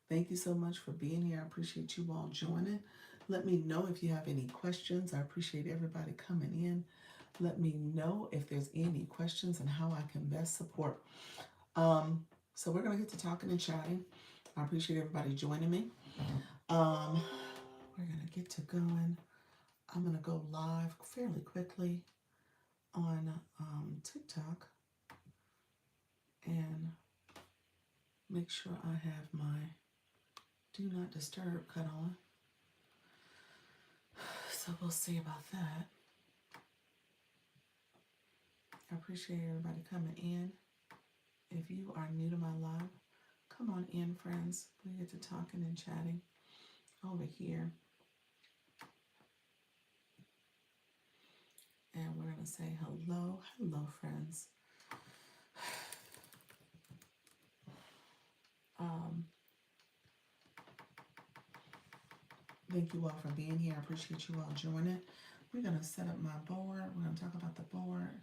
Thank you so much for being here. I appreciate you all joining. Let me know if you have any questions. I appreciate everybody coming in. Let me know if there's any questions and how I can best support. Um, so we're gonna get to talking and chatting. I appreciate everybody joining me. Um, we're gonna get to going. I'm gonna go live fairly quickly on TikTok and make sure I have my do not disturb cut on. So we'll see about that. I appreciate everybody coming in. If you are new to my live, come on in, friends. We get to talking and chatting over here. And we're going to say hello. Hello, friends. Um, Thank you all for being here. I appreciate you all joining. We're going to set up my board. We're going to talk about the board.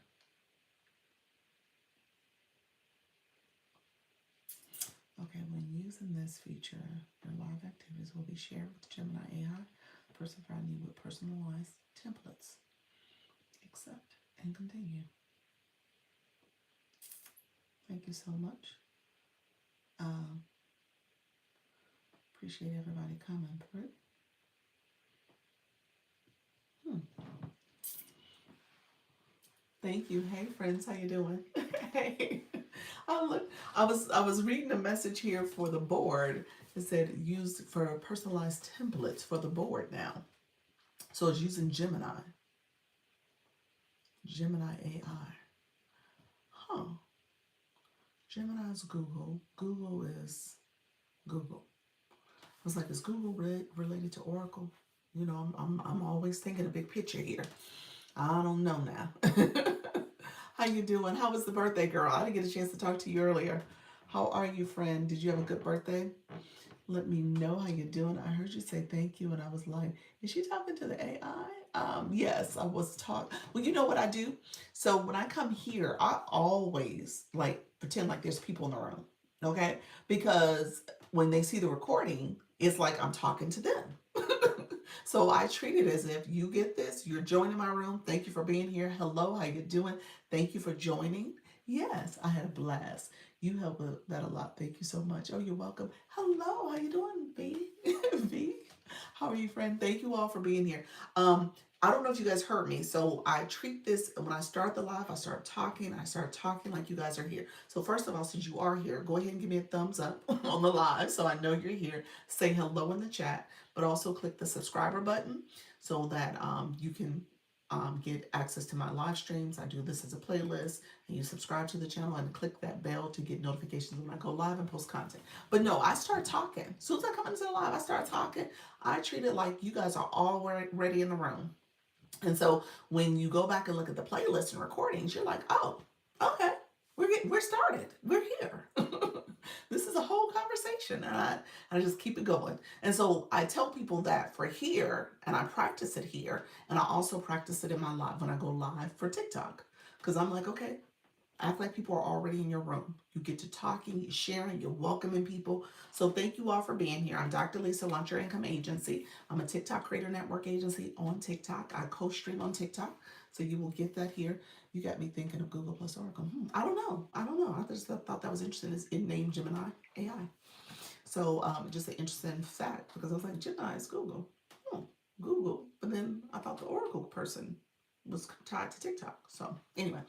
Okay, when using this feature, your live activities will be shared with Gemini AI, the person providing you with personalized templates. Accept and continue. Thank you so much. Appreciate everybody coming through. Thank you. Hey friends, how you doing? Hey. Oh look, I was reading a message here for the board. It said used for personalized templates for the board now. So it's using Gemini. Gemini AI. Huh. Gemini is Google. Google is Google. I was like, is Google related to Oracle? You know, I'm always thinking a big picture here. I don't know now. How you doing? How was the birthday, girl? I didn't get a chance to talk to you earlier. How are you, friend? Did you have a good birthday? Let me know how you're doing. I heard you say thank you, and I was like, is she talking to the AI? Yes, I was talking. Well, you know what I do? So when I come here, I always like pretend like there's people in the room, okay? Because when they see the recording, it's like I'm talking to them. So I treat it as if you get this, you're joining my room. Thank you for being here. Hello, how you doing? Thank you for joining. Yes, I had a blast. You help with that a lot. Thank you so much. Oh, you're welcome. Hello, how you doing, V? V? How are you, friend? Thank you all for being here. I don't know if you guys heard me. So I treat this when I start the live, I start talking. I start talking like you guys are here. So first of all, since you are here, go ahead and give me a thumbs up on the live so I know you're here. Say hello in the chat, but also click the subscriber button so that you can get access to my live streams. I do this as a playlist, and you subscribe to the channel and click that bell to get notifications when I go live and post content. But no, I start talking. As soon as I come into the live, I start talking. I treat it like you guys are already in the room. And so when you go back and look at the playlist and recordings, you're like, oh, okay, we're started. We're here. This is a whole conversation, and I just keep it going. And so I tell people that for here, and I practice it here, and I also practice it in my live when I go live for TikTok, because I'm like, okay, act like people are already in your room. You get to talking, you're sharing, you're welcoming people. So thank you all for being here. I'm Dr. Lisa, Launch Your Income Agency. I'm a TikTok Creator Network agency on TikTok. I co-stream on TikTok, so you will get that here. You got me thinking of Google plus Oracle. I don't know. I just thought that was interesting. It's in name Gemini AI. So just an interesting fact, because I was like, Gemini is Google. Hmm, Google. But then I thought the Oracle person was tied to TikTok. So anyway,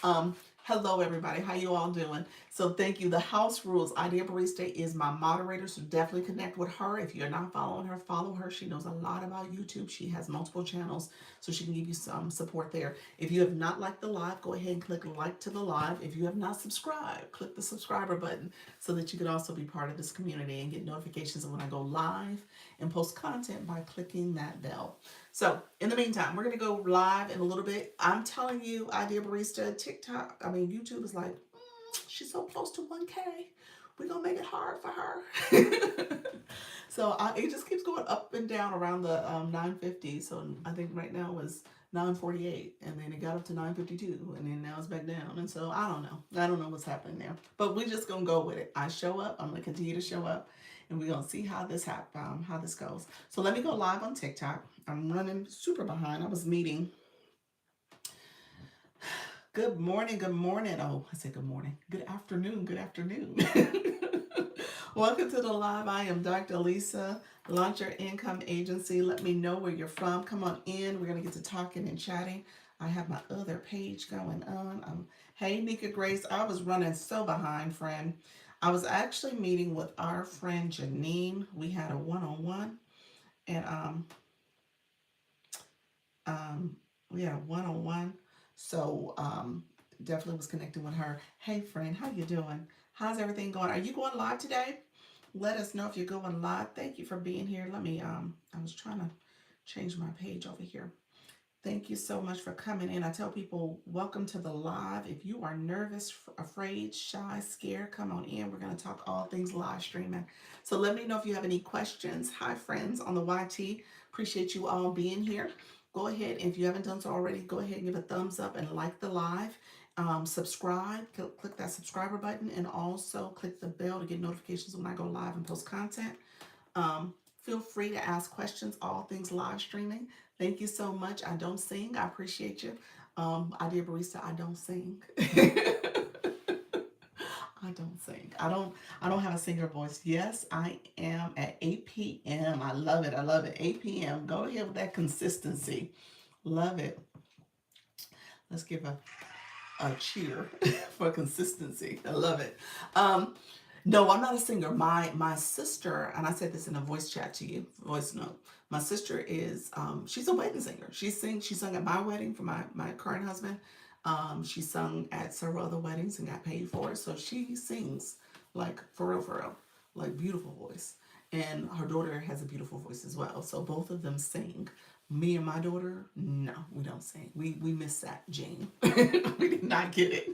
um, hello everybody. How you all doing? So thank you. The house rules. Idea Barista is my moderator, so definitely connect with her. If you're not following her, follow her. She knows a lot about YouTube. She has multiple channels, so she can give you some support there. If you have not liked the live, go ahead and click like to the live. If you have not subscribed, click the subscriber button so that you can also be part of this community and get notifications of when I go live and post content by clicking that bell. So in the meantime, we're going to go live in a little bit. I'm telling you, Idea Barista, TikTok, YouTube is like, she's so close to 1K. We're going to make it hard for her. So it just keeps going up and down around the 950. So I think right now is 9:48, and then it got up to 9:52, and then now it's back down. And so I don't know. I don't know what's happening there. But we're just gonna go with it. I show up. I'm gonna continue to show up, and we're gonna see how this goes. So let me go live on TikTok. I'm running super behind. I was meeting. Good morning. Good morning. Oh, I said good morning. Good afternoon. Good afternoon. Welcome to the live. I am Dr. Lisa, Launch Your Income Agency. Let me know where you're from. Come on in. We're going to get to talking and chatting. I have my other page going on. Hey, Nika Grace. I was running so behind, friend. I was actually meeting with our friend Janine. We had a one-on-one, and um, we had a one-on-one. So definitely was connecting with her. Hey, friend, how you doing? How's everything going? Are you going live today? Let us know if you're going live. Thank you for being here. Let me, I was trying to change my page over here. Thank you so much for coming in. I tell people, welcome to the live. If you are nervous, afraid, shy, scared, come on in. We're going to talk all things live streaming. So let me know if you have any questions. Hi, friends on the YT. Appreciate you all being here. Go ahead, if you haven't done so already, go ahead and give a thumbs up and like the live. Subscribe, click that subscriber button, and also click the bell to get notifications when I go live and post content. Feel free to ask questions, all things live streaming. Thank you so much. I don't sing. I appreciate you. I did barista. I don't sing. I don't sing. I don't have a singer voice. Yes, I am at 8 p.m. I love it. I love it. 8 p.m. Go ahead with that consistency. Love it. Let's give a cheer for consistency. I love it. No, I'm not a singer. My sister, and I said this in a voice chat to you, voice note. My sister is she's a wedding singer. She sung at my wedding for my current husband. She sung at several other weddings and got paid for it. So she sings like for real, like beautiful voice. And her daughter has a beautiful voice as well. So both of them sing. Me and my daughter, no, we don't sing. We missed that gene. We did not get it.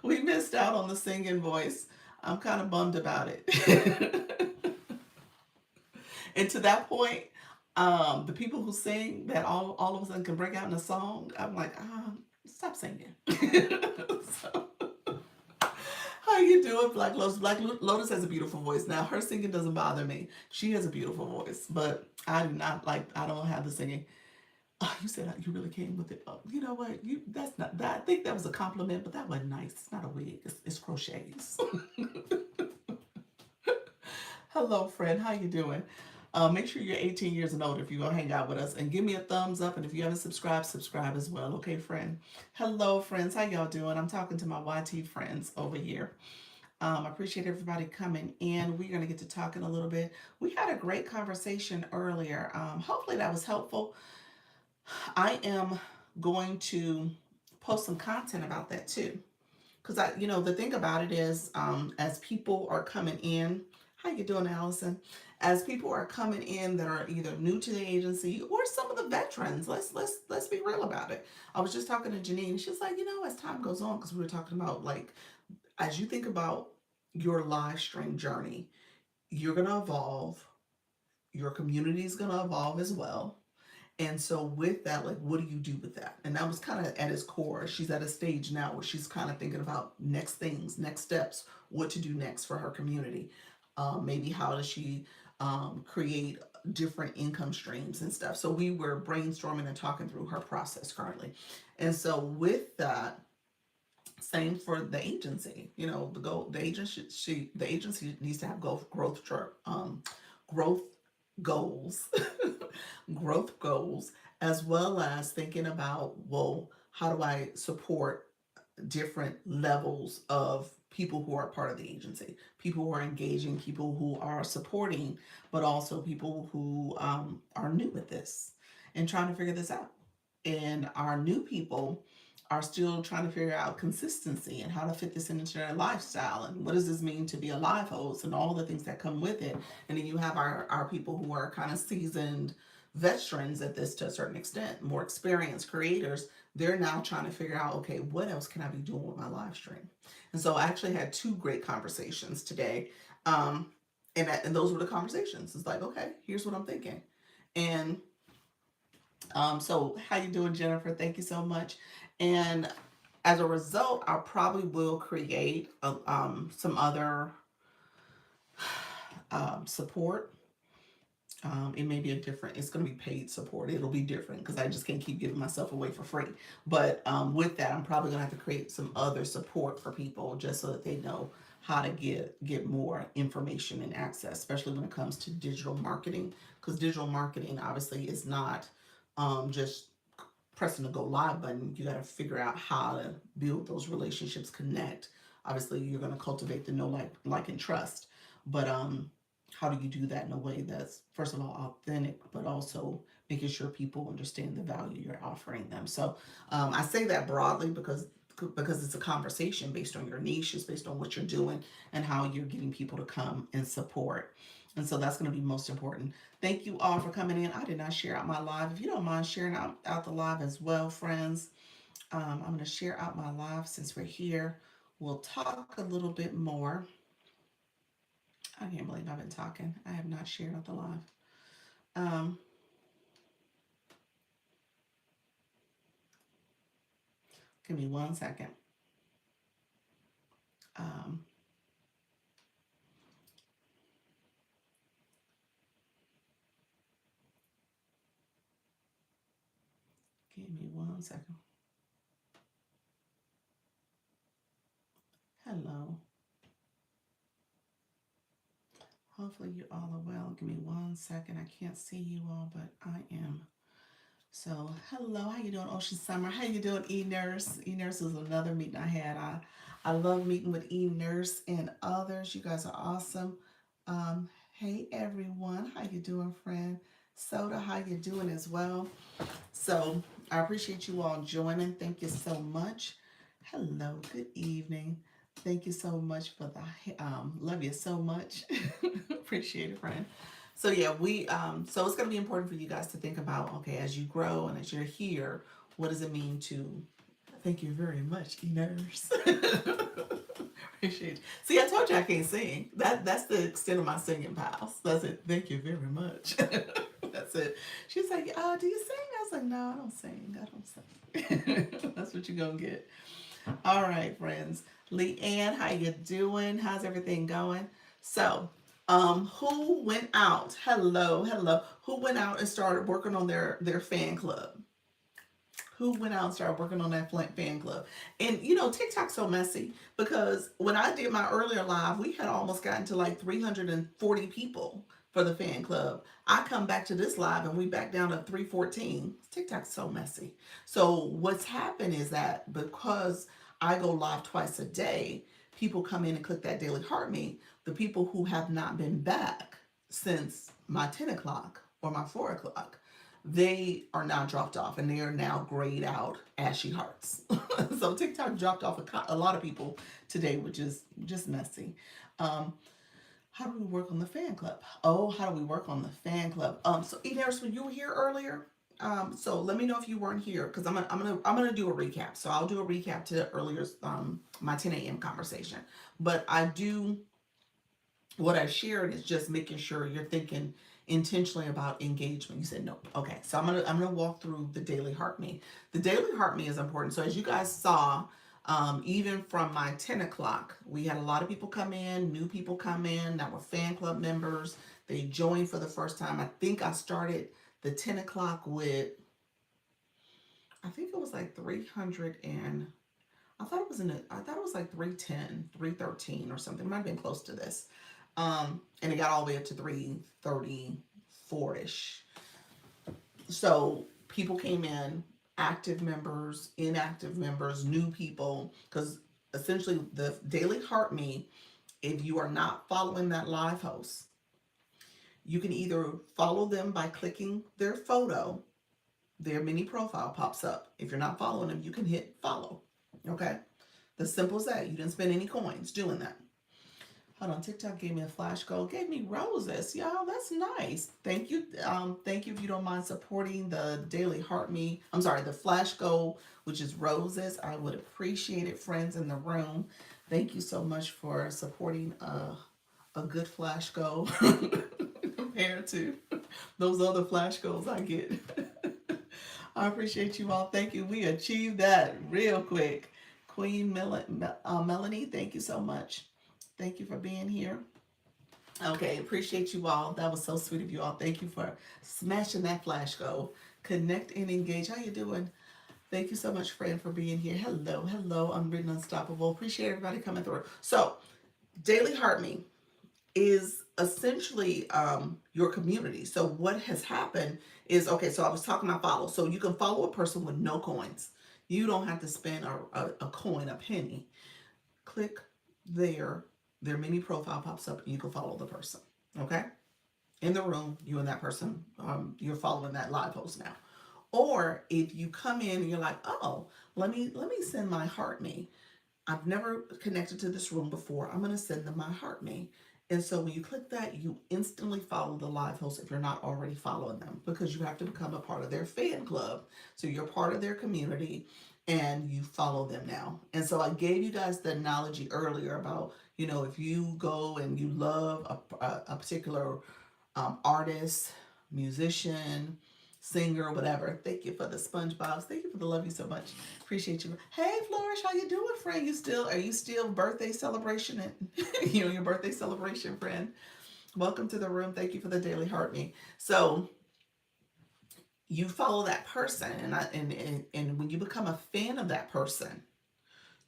We missed out on the singing voice. I'm kind of bummed about it. And to that point, the people who sing that all of a sudden can break out in a song, I'm like, stop singing. So, how you doing, Black Lotus? Black Lotus has a beautiful voice. Now, her singing doesn't bother me. She has a beautiful voice, but I do not like, I don't have the singing. Oh, you said you really came with it. Oh, you know what? That's not that. I think that was a compliment, but that wasn't nice. It's not a wig. It's crochets. Hello, friend. How you doing? Make sure you're 18 years and older if you're gonna hang out with us, and give me a thumbs up. And if you haven't subscribed, subscribe as well. Okay, friend. Hello, friends. How y'all doing? I'm talking to my YT friends over here. I appreciate everybody coming in. We're gonna get to talking a little bit. We had a great conversation earlier. Hopefully that was helpful. I am going to post some content about that too. Because the thing about it is, as people are coming in, how you doing, Allison? As people are coming in that are either new to the agency or some of the veterans, let's be real about it. I was just talking to Janine. She's like, as time goes on, because we were talking about like, as you think about your live stream journey, you're gonna evolve. Your community is gonna evolve as well. And so with that, like, what do you do with that? And that was kind of at its core. She's at a stage now where she's kind of thinking about next things, next steps, what to do next for her community. Maybe how does she create different income streams and stuff. So we were brainstorming and talking through her process currently. And so with that, same for the agency. The agency needs to have growth goals, growth goals, as well as thinking about, well, how do I support different levels of people who are part of the agency, people who are engaging, people who are supporting, but also people who are new at this and trying to figure this out. And our new people are still trying to figure out consistency and how to fit this into their lifestyle and what does this mean to be a live host and all the things that come with it. And then you have our people who are kind of seasoned veterans at this to a certain extent, more experienced creators. They're now trying to figure out, okay, what else can I be doing with my live stream? And so I actually had two great conversations today. And those were the conversations. It's like, okay, here's what I'm thinking. And So how you doing, Jennifer? Thank you so much. And as a result, I probably will create some other support. It may be a different, it's going to be paid support. It'll be different because I just can't keep giving myself away for free. But with that, I'm probably going to have to create some other support for people just so that they know how to get more information and access, especially when it comes to digital marketing. Because digital marketing obviously is not just pressing the go live button. You got to figure out how to build those relationships, connect. Obviously, you're going to cultivate the know, like, and trust. But how do you do that in a way that's, first of all, authentic, but also making sure people understand the value you're offering them? So I say that broadly because it's a conversation based on your niche, it's based on what you're doing and how you're getting people to come and support. And so that's going to be most important. Thank you all for coming in. I did not share out my live. If you don't mind sharing out the live as well, friends, I'm going to share out my live since we're here. We'll talk a little bit more. I can't believe I've been talking. I have not shared out the live. Um, Give me 1 second. Um, Give me 1 second. Hello. Hopefully you all are well. Give me 1 second. I can't see you all, but I am. So hello, how you doing, Ocean Summer? How you doing, E Nurse? E Nurse is another meeting I had. I love meeting with E Nurse and others. You guys are awesome. Hey everyone, how you doing, friend? Soda, how you doing as well? So I appreciate you all joining. Thank you so much. Hello, good evening. Thank you so much for the love you so much. Appreciate it, friend. So yeah, we so it's gonna be important for you guys to think about, okay, as you grow and as you're here, what does it mean to thank you very much, E-Nurse. Appreciate it. See, I told you I can't sing. That's the extent of my singing pals. That's it. Thank you very much. That's it. She's like, do you sing? I was like, no, I don't sing. I don't sing. That's what you're gonna get. All right, friends. Leanne, how you doing? How's everything going? So, who went out? Hello, hello. Who went out and started working on their fan club? Who went out and started working on that fan club? And you know, TikTok's so messy because when I did my earlier live, we had almost gotten to like 340 people for the fan club. I come back to this live and we back down to 314. TikTok's so messy. So what's happened is that because I go live twice a day, people come in and click that daily heart me. The people who have not been back since my 10 o'clock or my 4 o'clock, they are now dropped off and they are now grayed out ashy hearts. So TikTok dropped off a lot of people today, which is just messy. Um, how do we work on the fan club? Oh, how do we work on the fan club? So Enos, when you were here earlier, so let me know if you weren't here because I'm gonna do a recap. So I'll do a recap to earlier my 10 a.m. conversation. But I do what I shared is just making sure you're thinking intentionally about engagement. You said no. Okay. So I'm gonna walk through the daily heart me. The daily heart me is important. So as you guys saw, even from my 10 o'clock, we had a lot of people come in, new people come in that were fan club members. They joined for the first time. I think I started the 10 o'clock with, I think it was like 300 and I thought it was like 310, 313 or something. It might have been close to this. And it got all the way up to 334-ish. So people came in, active members, inactive members, new people, because essentially the daily heart me, if you are not following that live host, you can either follow them by clicking their photo, their mini profile pops up. If you're not following them, you can hit follow. Okay? The simple as that. You didn't spend any coins doing that. Hold on, TikTok gave me a flash goal, gave me roses. Y'all, that's nice. Thank you. Thank you if you don't mind supporting the daily heart me. I'm sorry, the flash goal, which is roses. I would appreciate it, friends in the room. Thank you so much for supporting a good flash goal compared to those other flash goals I get. I appreciate you all. Thank you. We achieved that real quick. Queen Melanie, thank you so much. Thank you for being here. Okay, appreciate you all. That was so sweet of you all. Thank you for smashing that flash goal. Connect and engage. How you doing? Thank you so much, friend, for being here. Hello, hello. I'm Written Unstoppable. Appreciate everybody coming through. So, Daily Heart Me is essentially your community. So what has happened is, okay, so I was talking about follow. So you can follow a person with no coins. You don't have to spend a coin, a penny. Click there, their mini profile pops up and you can follow the person. Okay? In the room, you and that person, you're following that live post now. Or if you come in and you're like, oh, let me send my heart me. I've never connected to this room before. I'm going to send them my heart me. And so when you click that, you instantly follow the live host if you're not already following them, because you have to become a part of their fan club. So you're part of their community and you follow them now. And so I gave you guys the analogy earlier about, if you go and you love a particular artist, musician, singer, whatever. Thank you for the SpongeBob's. Thank you for the love you so much. Appreciate you. Hey Flourish, how you doing, friend? Are you still birthday celebration and your birthday celebration, friend? Welcome to the room. Thank you for the daily heart me. So you follow that person, and when you become a fan of that person,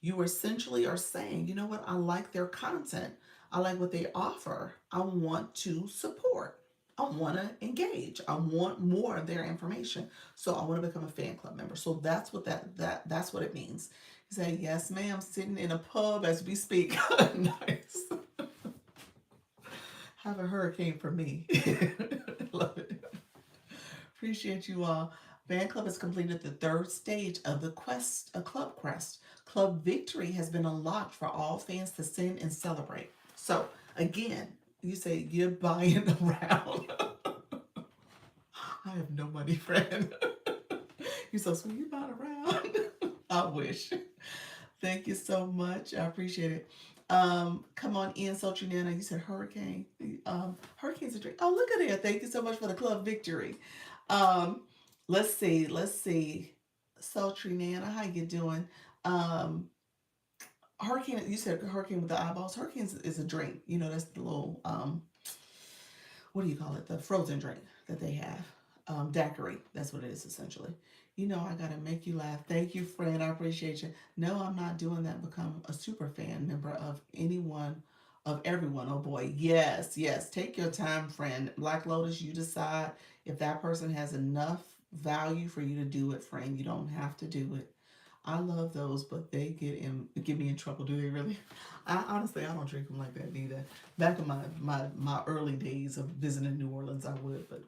you essentially are saying, you know what, I like their content. I like what they offer. I want to support. I want to engage. I want more of their information. So I want to become a fan club member. So that's what that's what it means. You say, yes, ma'am, sitting in a pub as we speak. Nice. Have a hurricane for me. Love it. Appreciate you all. Fan Club has completed the third stage of the quest, a club quest. Club victory has been unlocked for all fans to send and celebrate. So again, you say you're buying around. I have no money, friend. You're so sweet. You buying around. I wish. Thank you so much. I appreciate it. Come on in, Sultry Nana. You said hurricane. Hurricane's a drink. Oh, look at it. Thank you so much for the club victory. Um, let's see. Let's see. Sultry Nana, how you doing? Um, Hurricane. You said hurricane with the eyeballs. Hurricane is a drink. That's the little what do you call it? The frozen drink that they have. Daiquiri. That's what it is essentially. I gotta make you laugh. Thank you, friend. I appreciate you. No, I'm not doing that. Become a super fan member of anyone, of everyone. Oh boy. Yes, yes. Take your time, friend. Black Lotus, you decide if that person has enough value for you to do it, friend. You don't have to do it. I love those, but they get me in trouble. Do they really? Honestly, I don't drink them like that neither. Back in my early days of visiting New Orleans, I would, but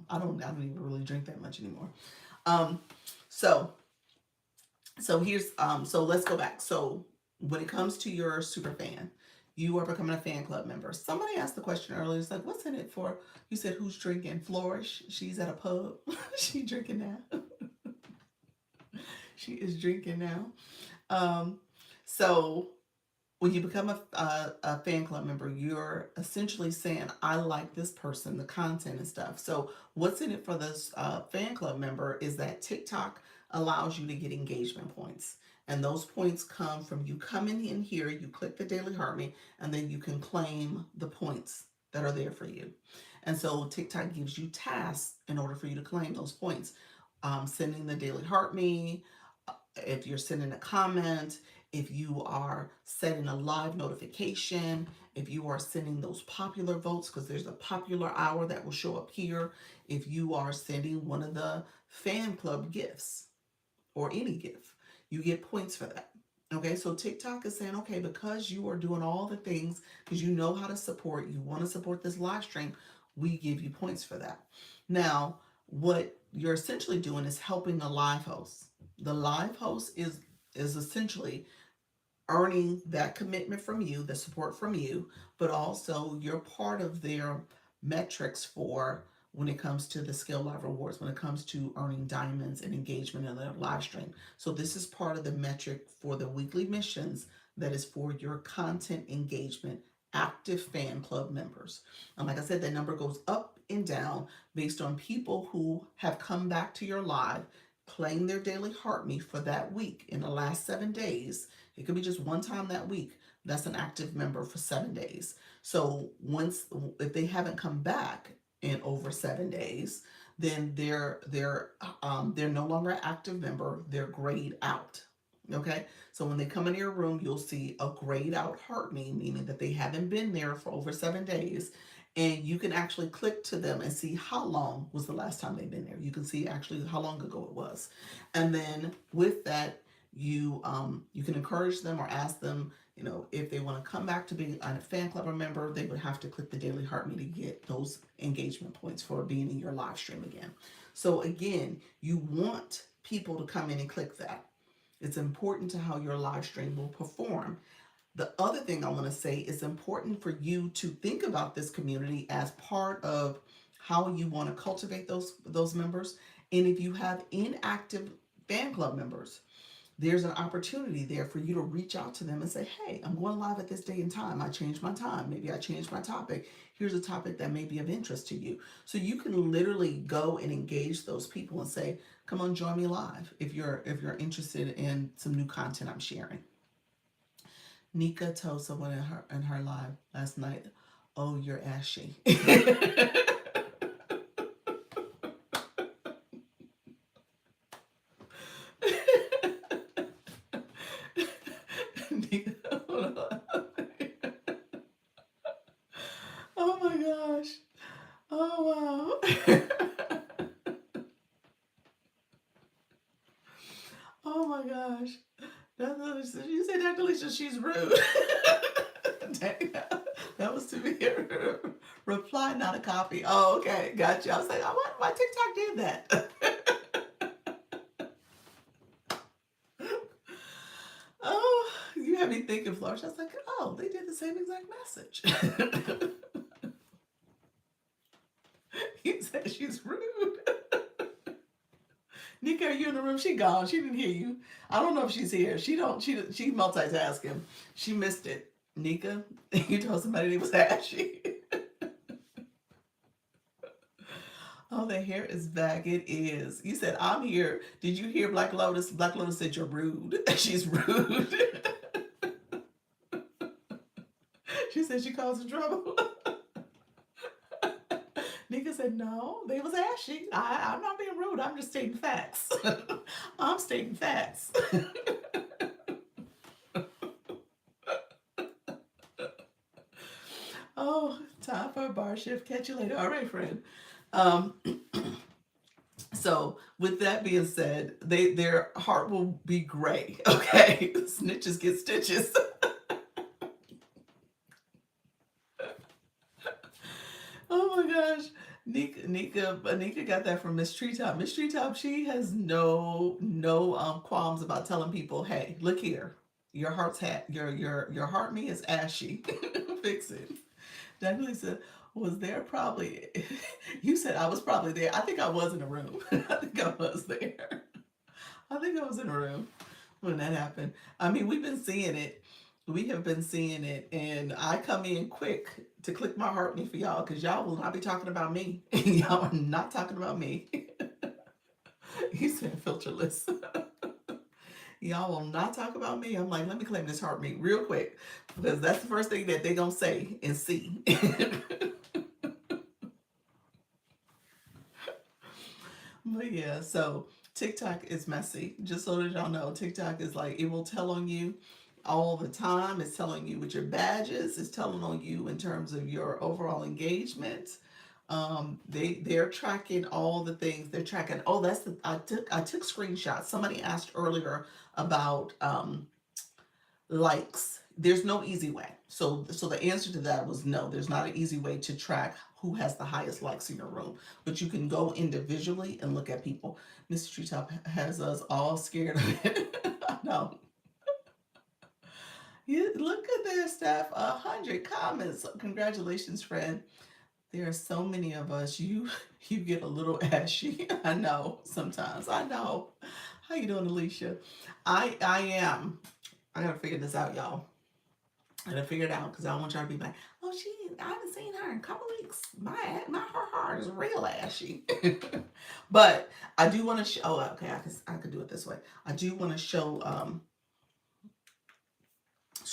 I don't even really drink that much anymore. Um, so so let's go back. So when it comes to your super fan, you are becoming a fan club member. Somebody asked the question earlier. It's like, what's in it for? You said, who's drinking? Flourish. She's at a pub. She drinking now. She is drinking now. Um, so when you become a fan club member, you're essentially saying, I like this person, the content and stuff. So what's in it for this fan club member is that TikTok allows you to get engagement points. And those points come from you coming in here, you click the Daily Heart Me, and then you can claim the points that are there for you. And so TikTok gives you tasks in order for you to claim those points. Sending the Daily Heart Me, if you're sending a comment, if you are setting a live notification, if you are sending those popular votes, because there's a popular hour that will show up here, if you are sending one of the fan club gifts or any gift, you get points for that. Okay, so TikTok is saying, okay, because you are doing all the things, because you know how to support, you want to support this live stream, we give you points for that. Now, what you're essentially doing is helping the live host. The live host is essentially earning that commitment from you, the support from you, but also you're part of their metrics for when it comes to the Skill Live Rewards, when it comes to earning diamonds and engagement in their live stream. So this is part of the metric for the weekly missions that is for your content engagement active fan club members. And like I said, that number goes up broken down based on people who have come back to your live, claim their daily heartbeat for that week in the last 7 days. It could be just one time that week. That's an active member for 7 days. So once, if they haven't come back in over 7 days, then they're no longer an active member. They're grayed out. Okay, so when they come into your room, you'll see a grayed out heartbeat, meaning that they haven't been there for over 7 days. And you can actually click to them and see how long was the last time they've been there. You can see actually how long ago it was. And then with that, you can encourage them or ask them, if they want to come back to being a fan club member, they would have to click the daily heartbeat to get those engagement points for being in your live stream again. So again, you want people to come in and click that. It's important to how your live stream will perform. The other thing I want to say, is important for you to think about this community as part of how you want to cultivate those members. And if you have inactive fan club members, there's an opportunity there for you to reach out to them and say, hey, I'm going live at this day and time. I changed my time. Maybe I changed my topic. Here's a topic that may be of interest to you. So you can literally go and engage those people and say, come on, join me live if you're interested in some new content I'm sharing. Nika told someone in her live last night, oh, you're ashy. Oh my gosh. Oh wow. Oh my gosh. You said Dr. Alicia, she's rude. Dang, that was to be a reply, not a copy. Oh, okay. Gotcha. I was like, I wonder why TikTok did that. Oh, you had me thinking, Flourish. I was like, oh, they did the same exact message. He said she's rude. Nika, are you in the room? She gone. She didn't hear you. I don't know if she's here. She multitasking. She missed it. Nika, you told somebody they was ashy. Oh, the hair is back. It is. You said, I'm here. Did you hear Black Lotus? Black Lotus said you're rude. She's rude. She said she causing trouble. Nika said, no, they was ashy. I'm not being rude. I'm just stating facts. I'm stating facts. Oh, time for a bar shift. Catch you later. All right, friend. So with that being said, their heart will be gray. Okay, snitches get stitches. Oh my gosh. Nika got that from Miss Treetop. Miss Treetop, she has no qualms about telling people, hey, look here, your your heart me is ashy. Fix it. Definitely said, was there probably you said I was probably there. I think I was in the room. I think I was there. I think I was in a room when that happened. I mean, we've been seeing it. We have been seeing it, and I come in quick to click my heartbeat for y'all because y'all will not be talking about me. Y'all are not talking about me. He said filterless. Y'all will not talk about me. I'm like, let me claim this heartbeat real quick because that's the first thing that they gonna say and see. But yeah, so TikTok is messy. Just so that y'all know, TikTok is like, it will tell on you all the time. It's telling you with your badges. It's telling on you in terms of your overall engagement. They're tracking all the things. They're tracking. Oh, I took screenshots. Somebody asked earlier about likes. There's no easy way. So the answer to that was no. There's not an easy way to track who has the highest likes in your room, but you can go individually and look at people. Mr. Treetop has us all scared of it. I know. You look at their staff, 100 comments. Congratulations, friend. There are so many of us. You get a little ashy. I know sometimes. I know. How you doing, Alicia? I am. I gotta figure this out, y'all. And I figured out because I don't want y'all to be like, oh, I haven't seen her in a couple weeks. Her heart is real ashy. But I do want to show. Oh, okay, I could do it this way. I do want to show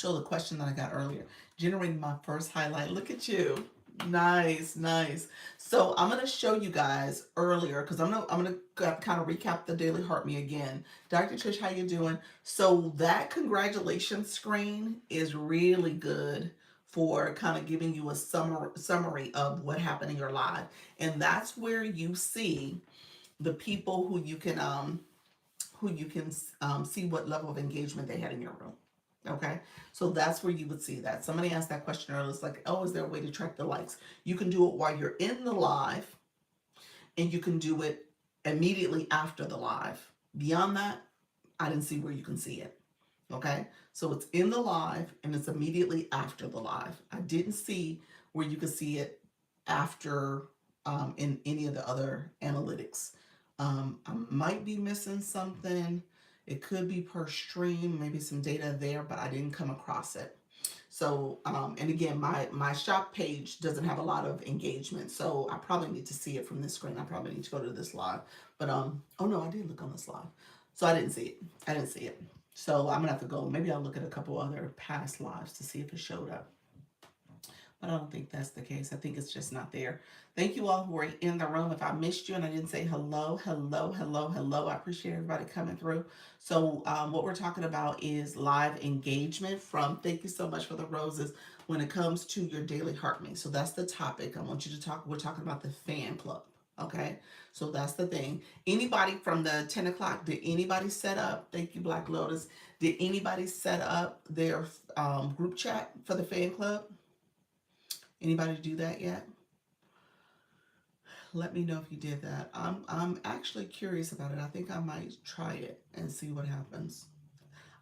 the question that I got earlier. Generating my first highlight. Look at you. Nice, nice. So I'm gonna show you guys earlier because I'm gonna kind of recap the Daily Heart Me again. Dr. Trish, how you doing? So that congratulations screen is really good for kind of giving you a summary of what happened in your live, and that's where you see the people who you can see what level of engagement they had in your room. Okay, so that's where you would see that. Somebody asked that question earlier. It's like, oh, is there a way to track the likes? You can do it while you're in the live, and you can do it immediately after the live. Beyond that, I didn't see where you can see it. Okay, so it's in the live and it's immediately after the live. I didn't see where you could see it after in any of the other analytics. I might be missing something. It could be per stream, maybe some data there, but I didn't come across it. So, and again, my shop page doesn't have a lot of engagement, so I probably need to see it from this screen. I probably need to go to this live. But oh no, I did look on this live, so I didn't see it. I didn't see it. So I'm gonna have to go. Maybe I'll look at a couple other past lives to see if it showed up. But I don't think that's the case. I think it's just not there. Thank you all who are in the room. If I missed you and I didn't say hello, hello, hello, hello, I appreciate everybody coming through. So what we're talking about is live engagement from, thank you so much for the roses, when it comes to your daily heart mate. So that's the topic. I want you to talk, we're talking about the fan club. Okay, so that's the thing. Anybody from the 10 o'clock, did anybody set up, thank you Black Lotus, did anybody set up their group chat for the fan club? Anybody do that yet? Let me know if you did that. I'm actually curious about it. I think I might try it and see what happens.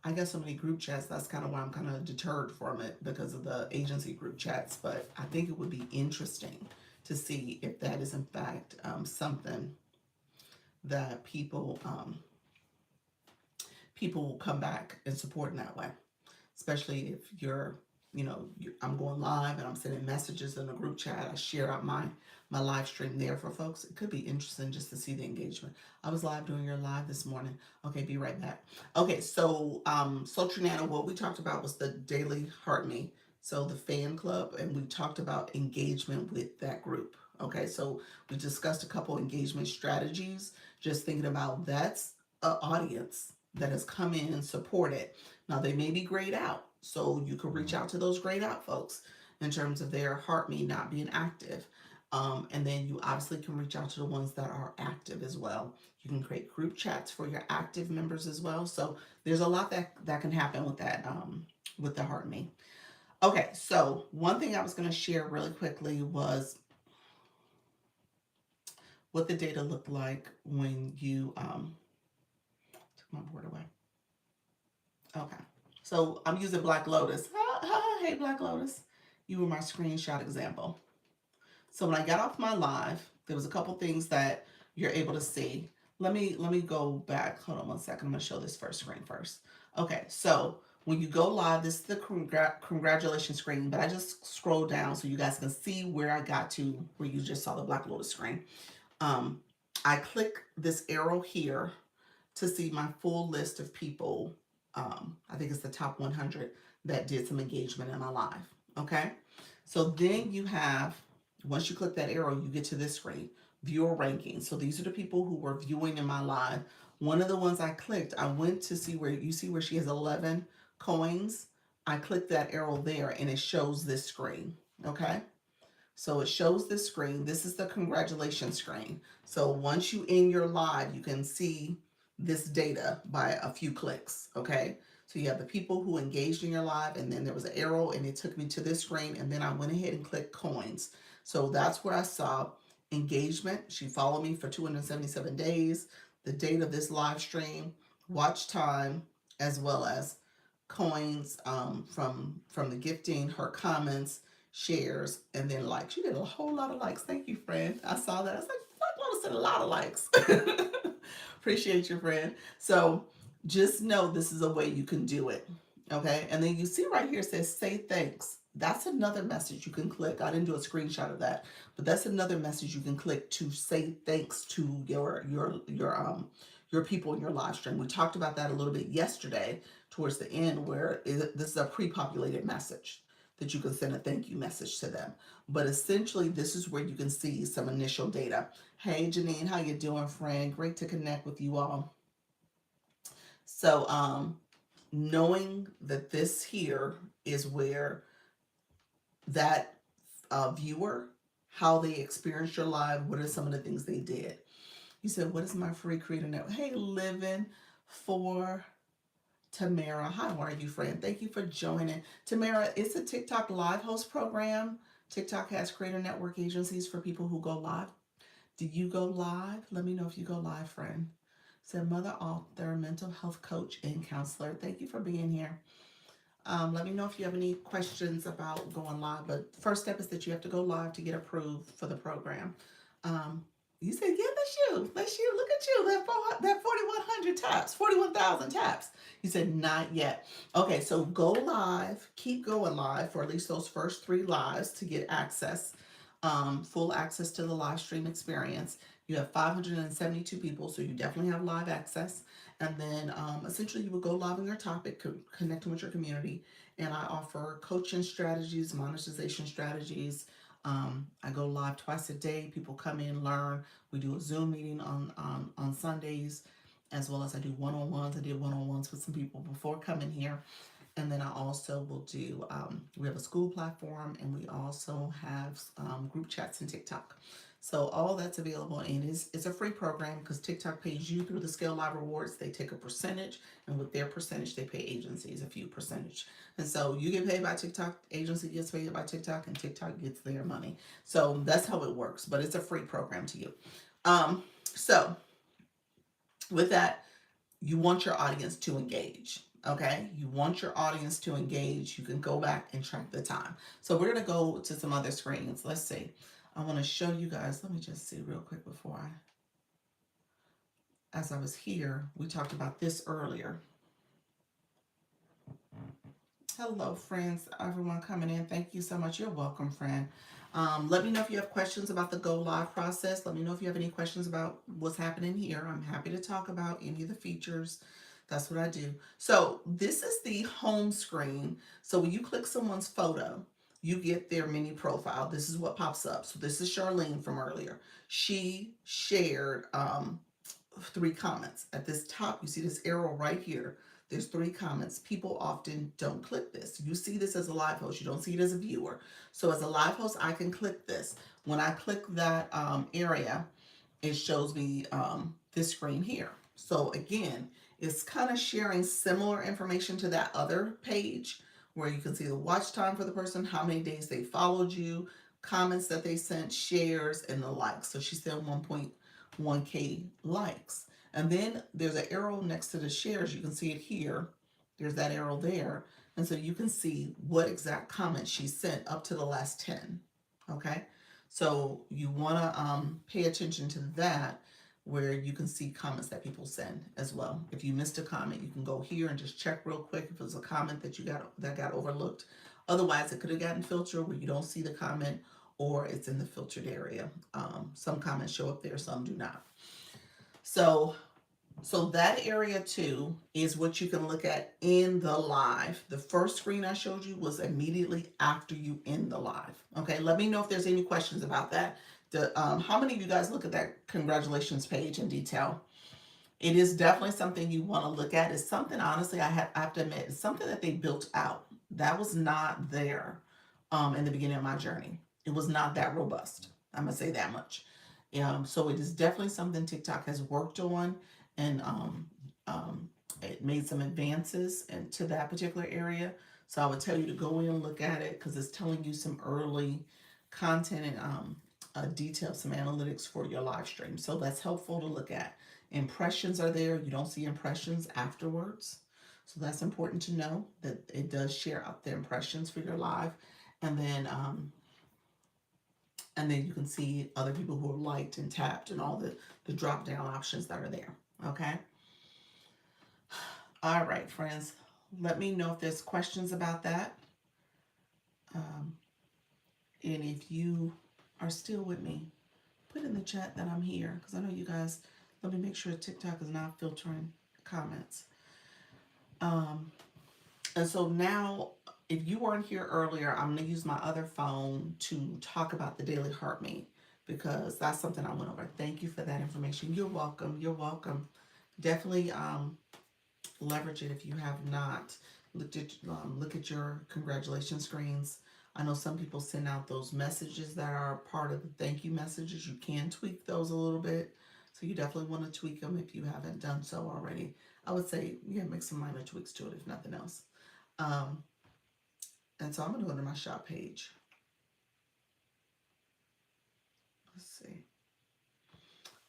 I got so many group chats. That's kind of why I'm kind of deterred from it because of the agency group chats. But I think it would be interesting to see if that is in fact something that people will come back and support in that way, especially if I'm going live and I'm sending messages in a group chat. I share out my live stream there for folks. It could be interesting just to see the engagement. I was live doing your live this morning. Okay, be right back. Okay, so Trinana, what we talked about was the Daily Heart Me, so the fan club, and we talked about engagement with that group. Okay, so we discussed a couple engagement strategies, just thinking about that's an audience that has come in and supported. Now they may be grayed out, so you could reach out to those grayed out folks in terms of their heart me not being active. And then you obviously can reach out to the ones that are active as well. You can create group chats for your active members as well. So there's a lot that can happen with that with the heart me. Okay, so one thing I was going to share really quickly was what the data looked like when you took my board away. Okay. So I'm using Black Lotus. Hey, Black Lotus. You were my screenshot example. So when I got off my live, there was a couple things that you're able to see. Let me go back. Hold on one second. I'm going to show this first screen first. Okay, so when you go live, this is the congratulations screen, but I just scroll down so you guys can see where I got to, where you just saw the Black Lotus screen. I click this arrow here to see my full list of people. I think it's the top 100 that did some engagement in my live. Okay, so then you have, once you click that arrow, you get to this screen, viewer ranking. So these are the people who were viewing in my live. One of the ones I clicked, I went to see where you see where she has 11 coins. I clicked that arrow there and it shows this screen. Okay, so it shows this screen. This is the congratulations screen. So once you in your live, you can see this data by a few clicks. Okay, so you have the people who engaged in your live, and then there was an arrow and it took me to this screen, and then I went ahead and clicked coins. So that's where I saw engagement. She followed me for 277 days, the date of this live stream, watch time, as well as coins from the gifting, her comments, shares, and then likes. You did a whole lot of likes. Thank you, friend. I saw that. I was like, I want to send a lot of likes. Appreciate you, friend. So just know this is a way you can do it. Okay, and then you see right here it says say thanks. That's another message you can click. I didn't do a screenshot of that, but that's another message you can click to say thanks to your people in your live stream. We talked about that a little bit yesterday towards the end, where this is a pre-populated message that you can send a thank you message to them. But essentially, this is where you can see some initial data. Hey Janine, how you doing, friend? Great to connect with you all. So knowing that this here is where that viewer, how they experienced your live, what are some of the things they did. You said, what is my free creator network? Hey, living for Tamara. How are you, friend? Thank you for joining. Tamara, it's a TikTok live host program. TikTok has creator network agencies for people who go live. Do you go live? Let me know if you go live, friend. Said mother author, mental health coach, and counselor. Thank you for being here. Let me know if you have any questions about going live. But first step is that you have to go live to get approved for the program. Um, you said, yeah, that's you. That's you. Look at you. That 4,100 taps, 41,000 taps. You said, not yet. Okay, so go live. Keep going live for at least those first 3 lives to get access, full access to the live stream experience. You have 572 people, so you definitely have live access. And then essentially you will go live on your topic, connecting with your community. And I offer coaching strategies, monetization strategies. I go live twice a day. People come in, learn. We do a Zoom meeting on Sundays, as well as I do one-on-ones. I did one-on-ones with some people before coming here. And then I also will do, we have a school platform, and we also have group chats in TikTok. So all that's available, and it's a free program because TikTok pays you through the Scale Live Rewards. They take a percentage, and with their percentage, they pay agencies a few percentage. And so you get paid by TikTok, agency gets paid by TikTok, and TikTok gets their money. So that's how it works, but it's a free program to you. So with that, you want your audience to engage. Okay, you want your audience to engage. You can go back and track the time. So we're gonna go to some other screens. Let's see. I want to show you guys. Let me just see real quick before as I was here, we talked about this earlier. Hello, friends. Everyone coming in. Thank you so much. You're welcome, friend. Let me know if you have questions about the go live process. Let me know if you have any questions about what's happening here. I'm happy to talk about any of the features. That's what I do. So this is the home screen. So when you click someone's photo, you get their mini profile. This is what pops up. So this is Charlene from earlier. She shared 3 comments. At this top, you see this arrow right here. There's 3 comments. People often don't click this. You see this as a live host. You don't see it as a viewer. So as a live host, I can click this. When I click that area, it shows me this screen here. So again, it's kind of sharing similar information to that other page where you can see the watch time for the person, how many days they followed you, comments that they sent, shares, and the likes. So she said 1.1K likes. And then there's an arrow next to the shares. You can see it here. There's that arrow there. And so you can see what exact comments she sent up to the last 10. Okay. So you want to pay attention to that, where you can see comments that people send as well. If you missed a comment, you can go here and just check real quick if it was a comment that got overlooked. Otherwise, it could have gotten filtered where you don't see the comment, or it's in the filtered area. Some comments show up there, some do not. So that area too is what you can look at in the live. The first screen I showed you was immediately after you end the live. Okay, let me know if there's any questions about that. How many of you guys look at that congratulations page in detail? It is definitely something you want to look at. It's something, honestly, I have to admit, it's something that they built out. That was not there in the beginning of my journey. It was not that robust. I'm going to say that much. So it is definitely something TikTok has worked on, and it made some advances into that particular area. So I would tell you to go in and look at it because it's telling you some early content and detail, some analytics for your live stream. So that's helpful to look at. Impressions are there. You don't see impressions afterwards. So that's important to know that it does share out the impressions for your live. And then you can see other people who are liked and tapped and all the drop down options that are there. Okay. All right, friends. let me know if there's questions about that. Um, and if you are still with me, put in the chat that I'm here because I know you guys. Let me make sure TikTok is not filtering comments. Um, and so now, if you weren't here earlier, I'm going to use my other phone to talk about the Daily Heartmate because that's something I went over. Thank you for that information. You're welcome. You're welcome. Definitely leverage it if you have not look at your congratulations screens. I know some people send out those messages that are part of the thank you messages. You can tweak those a little bit, so you definitely want to tweak them if you haven't done so already. I would say, yeah, make some minor tweaks to it if nothing else. um, and so I'm going to go to my shop page. Let's see.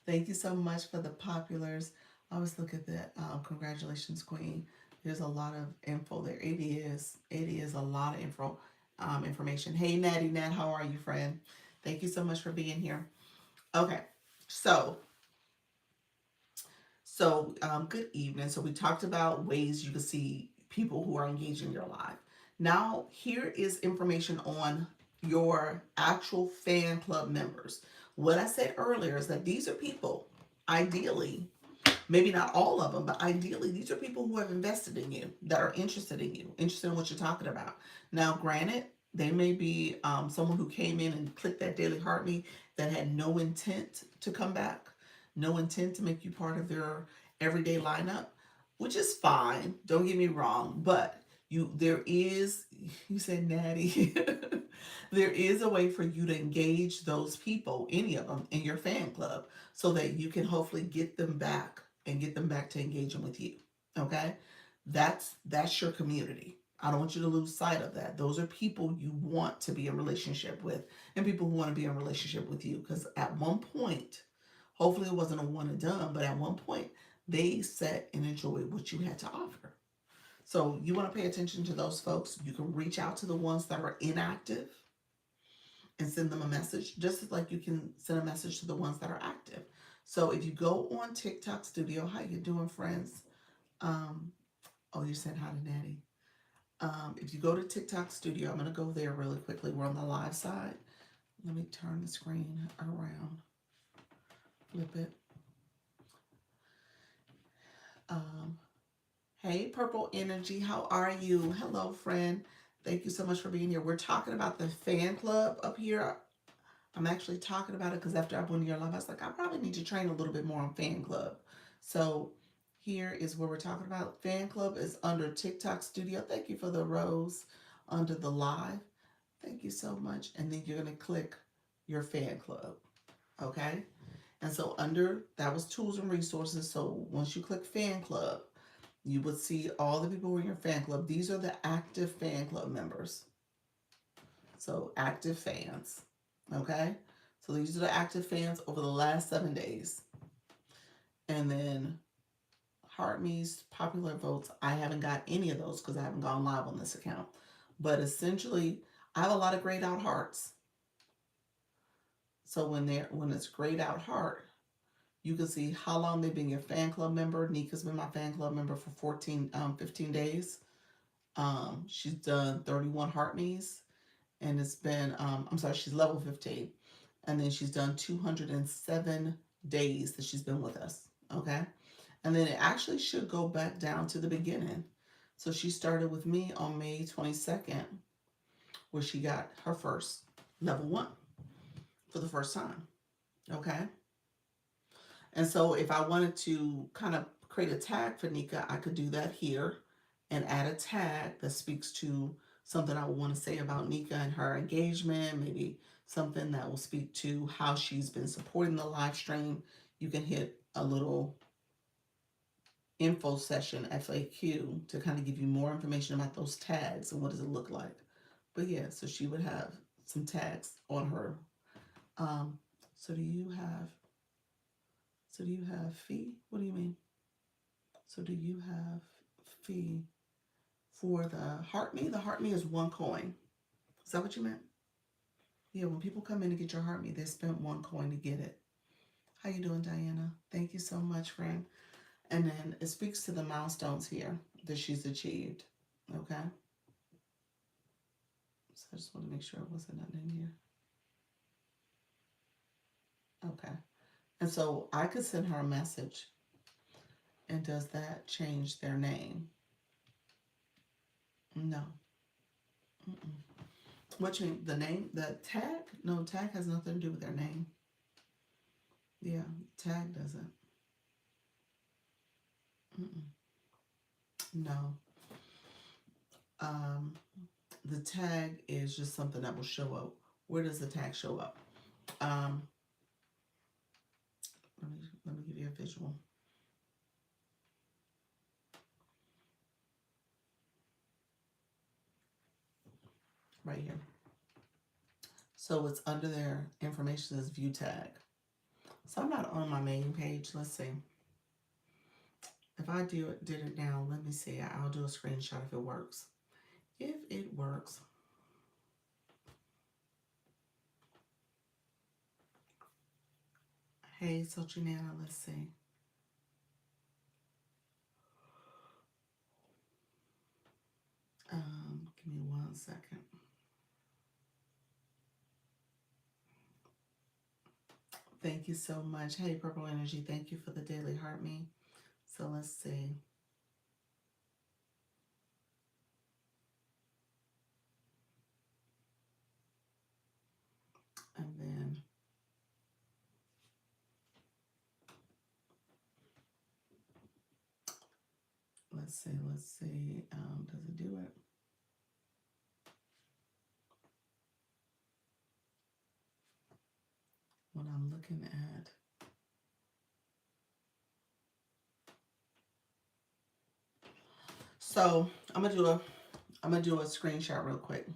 Thank you so much for the populars. I always look at that. Congratulations, Queen. There's a lot of info there. It is. It is a lot of information. Hey, Natty Nat, how are you, friend? Thank you so much for being here. Okay, so good evening. So we talked about ways you can see people who are engaged in your live. Now, here is information on your actual fan club members. What I said earlier is that these are people, ideally, maybe not all of them, but ideally, these are people who have invested in you, that are interested in you, interested in what you're talking about. Now, granted, they may be someone who came in and clicked that Daily Heartbeat that had no intent to come back, no intent to make you part of their everyday lineup, which is fine. Don't get me wrong, but there is, you said Natty, there is a way for you to engage those people, any of them, in your fan club so that you can hopefully get them back and get them back to engaging with you. Okay? That's your community. I don't want you to lose sight of that. Those are people you want to be in relationship with and people who want to be in relationship with you because at one point, hopefully it wasn't a one and done, but at one point they sat and enjoyed what you had to offer. So you want to pay attention to those folks. You can reach out to the ones that are inactive and send them a message, just like you can send a message to the ones that are active. So if you go on TikTok Studio, how you doing, friends? Oh, you said hi to Natty. If you go to TikTok Studio, I'm gonna go there really quickly. We're on the live side. Let me turn the screen around, flip it. Um, hey, Purple Energy, how are you? Hello, friend. Thank you so much for being here. We're talking about the fan club up here. I'm actually talking about it because after I went to your live, I was like, I probably need to train a little bit more on fan club. So here is where we're talking about. Fan club is under TikTok Studio. Thank you for the rose under the live. Thank you so much. And then you're going to click your fan club. Okay. And so under that was tools and resources. So once you click fan club, you would see all the people who are in your fan club. These are the active fan club members. So active fans. Okay. So these are the active fans over the last 7 days. And then HeartMe's popular votes. I haven't got any of those because I haven't gone live on this account. But essentially, I have a lot of grayed out hearts. So when it's grayed out heart, you can see how long they've been your fan club member. Nika's been my fan club member for 15 days. She's done 31 HeartMe's, and it's been, I'm sorry, she's level 15. And then she's done 207 days that she's been with us. Okay. And then it actually should go back down to the beginning. So she started with me on May 22nd, where she got her first level 1 for the first time. Okay. And so if I wanted to kind of create a tag for Nika, I could do that here and add a tag that speaks to something I would want to say about Nika and her engagement, maybe something that will speak to how she's been supporting the live stream. You can hit a little info session FAQ to kind of give you more information about those tags and what does it look like. But yeah, so she would have some tags on her. So do you have fee? What do you mean? So do you have fee for the HeartMe? The HeartMe is 1 coin. Is that what you meant? Yeah, when people come in to get your HeartMe, they spent 1 coin to get it. How you doing, Diana? Thank you so much, friend. And then it speaks to the milestones here that she's achieved. Okay. So I just want to make sure it wasn't nothing in here. Okay. And so I could send her a message. And does that change their name? No. Mm-mm. What change? The name? The tag? No, tag has nothing to do with their name. Yeah, tag doesn't. Mm-mm. No. Um, the tag is just something that will show up. Where does the tag show up? Um, let me give you a visual. Right here. So it's under their information as view tag. So I'm not on my main page. Let's see. If I did it now, let me see. I'll do a screenshot if it works. If it works. Hey, Socianana, let's see. Give me 1 second. Thank you so much. Hey, Purple Energy, thank you for the daily heart me. So let's see. And then let's see. Does it do it? What I'm looking at. So I'm gonna do a screenshot real quick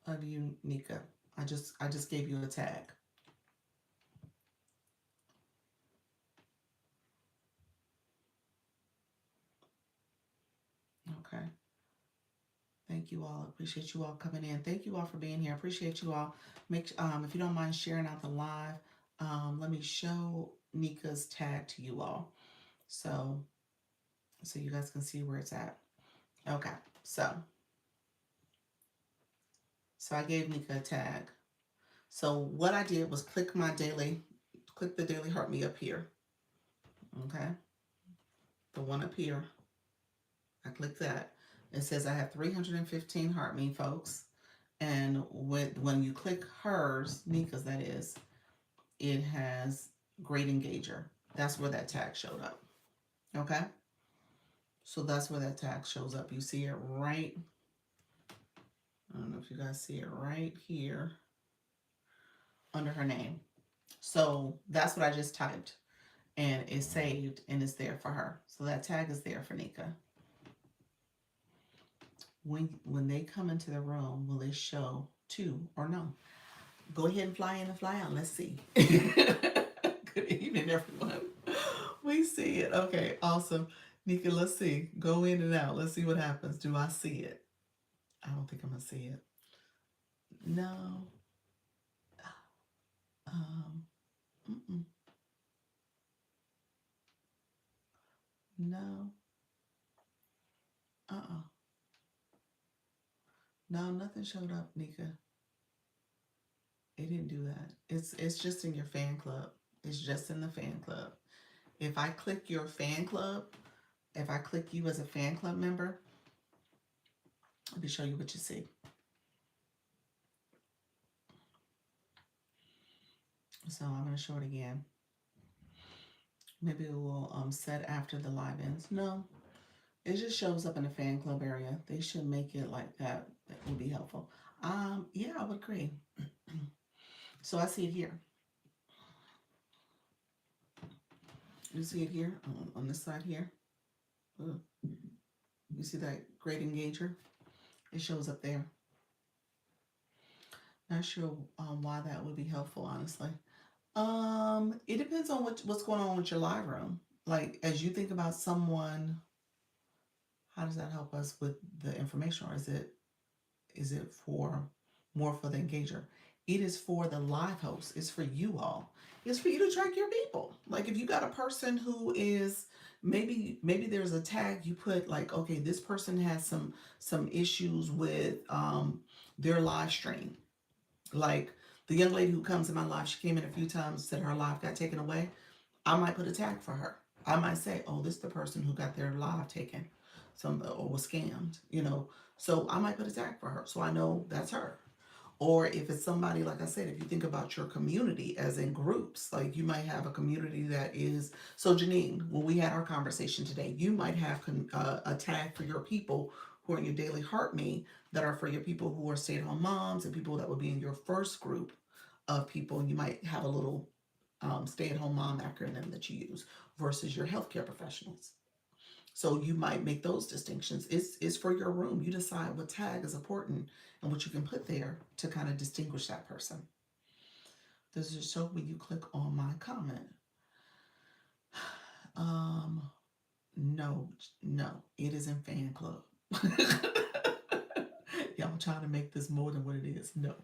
of you, Nika. I just gave you a tag. Okay. Thank you all. Appreciate you all coming in. Thank you all for being here. Appreciate you all. If you don't mind sharing out the live, let me show Nika's tag to you all, so you guys can see where it's at. Okay. So I gave Nika a tag. So what I did was click the daily heart me up here. Okay. The one up here. I click that. It says I have 315 heart me, folks. And when you click hers, Nika's that is, it has Great Engager. That's where that tag showed up. Okay? So that's where that tag shows up. You see it right, I don't know if you guys see it right here under her name. So that's what I just typed. And it's saved and it's there for her. So that tag is there for Nika. When they come into the room, will it show two or no? Go ahead and fly in and fly out. Let's see. Good evening, everyone. We see it. Okay, awesome. Nika, let's see. Go in and out. Let's see what happens. Do I see it? I don't think I'm going to see it. No. Mm-mm. No. Uh-uh. No, nothing showed up, Nika. It didn't do that. It's just in your fan club. It's just in the fan club. If I click your fan club, if I click you as a fan club member, let me show you what you see. So I'm going to show it again. Maybe it will set after the live ends. No, it just shows up in the fan club area. They should make it like that. That would be helpful. Yeah, I would agree. So I see it here. You see it here on this side here. Ooh. You see that Great Engager? It shows up there. Not sure why that would be helpful, honestly. It depends on what's going on with your live room. Like as you think about someone, how does that help us with the information, or is it for more for the engager? It is for the live host. It's for you all. It's for you to track your people. Like if you got a person who is maybe there's a tag you put like, okay, this person has some issues with their live stream. Like the young lady who comes in my live, she came in a few times, said her live got taken away. I might put a tag for her. I might say, oh, this is the person who got their live taken, some or was scammed, you know. So I might put a tag for her, so I know that's her. Or if it's somebody, like I said, if you think about your community as in groups, like you might have a community that is. So Janine, when we had our conversation today, you might have a tag for your people who are in your daily heart me that are for your people who are stay-at-home moms and people that would be in your first group of people. You might have a little stay-at-home mom acronym that you use versus your healthcare professionals. So you might make those distinctions. It's for your room. You decide what tag is important and what you can put there to kind of distinguish that person. Does it show when you click on my comment? Um, no, no, it is in fan club. Y'all trying to make this more than what it is. No,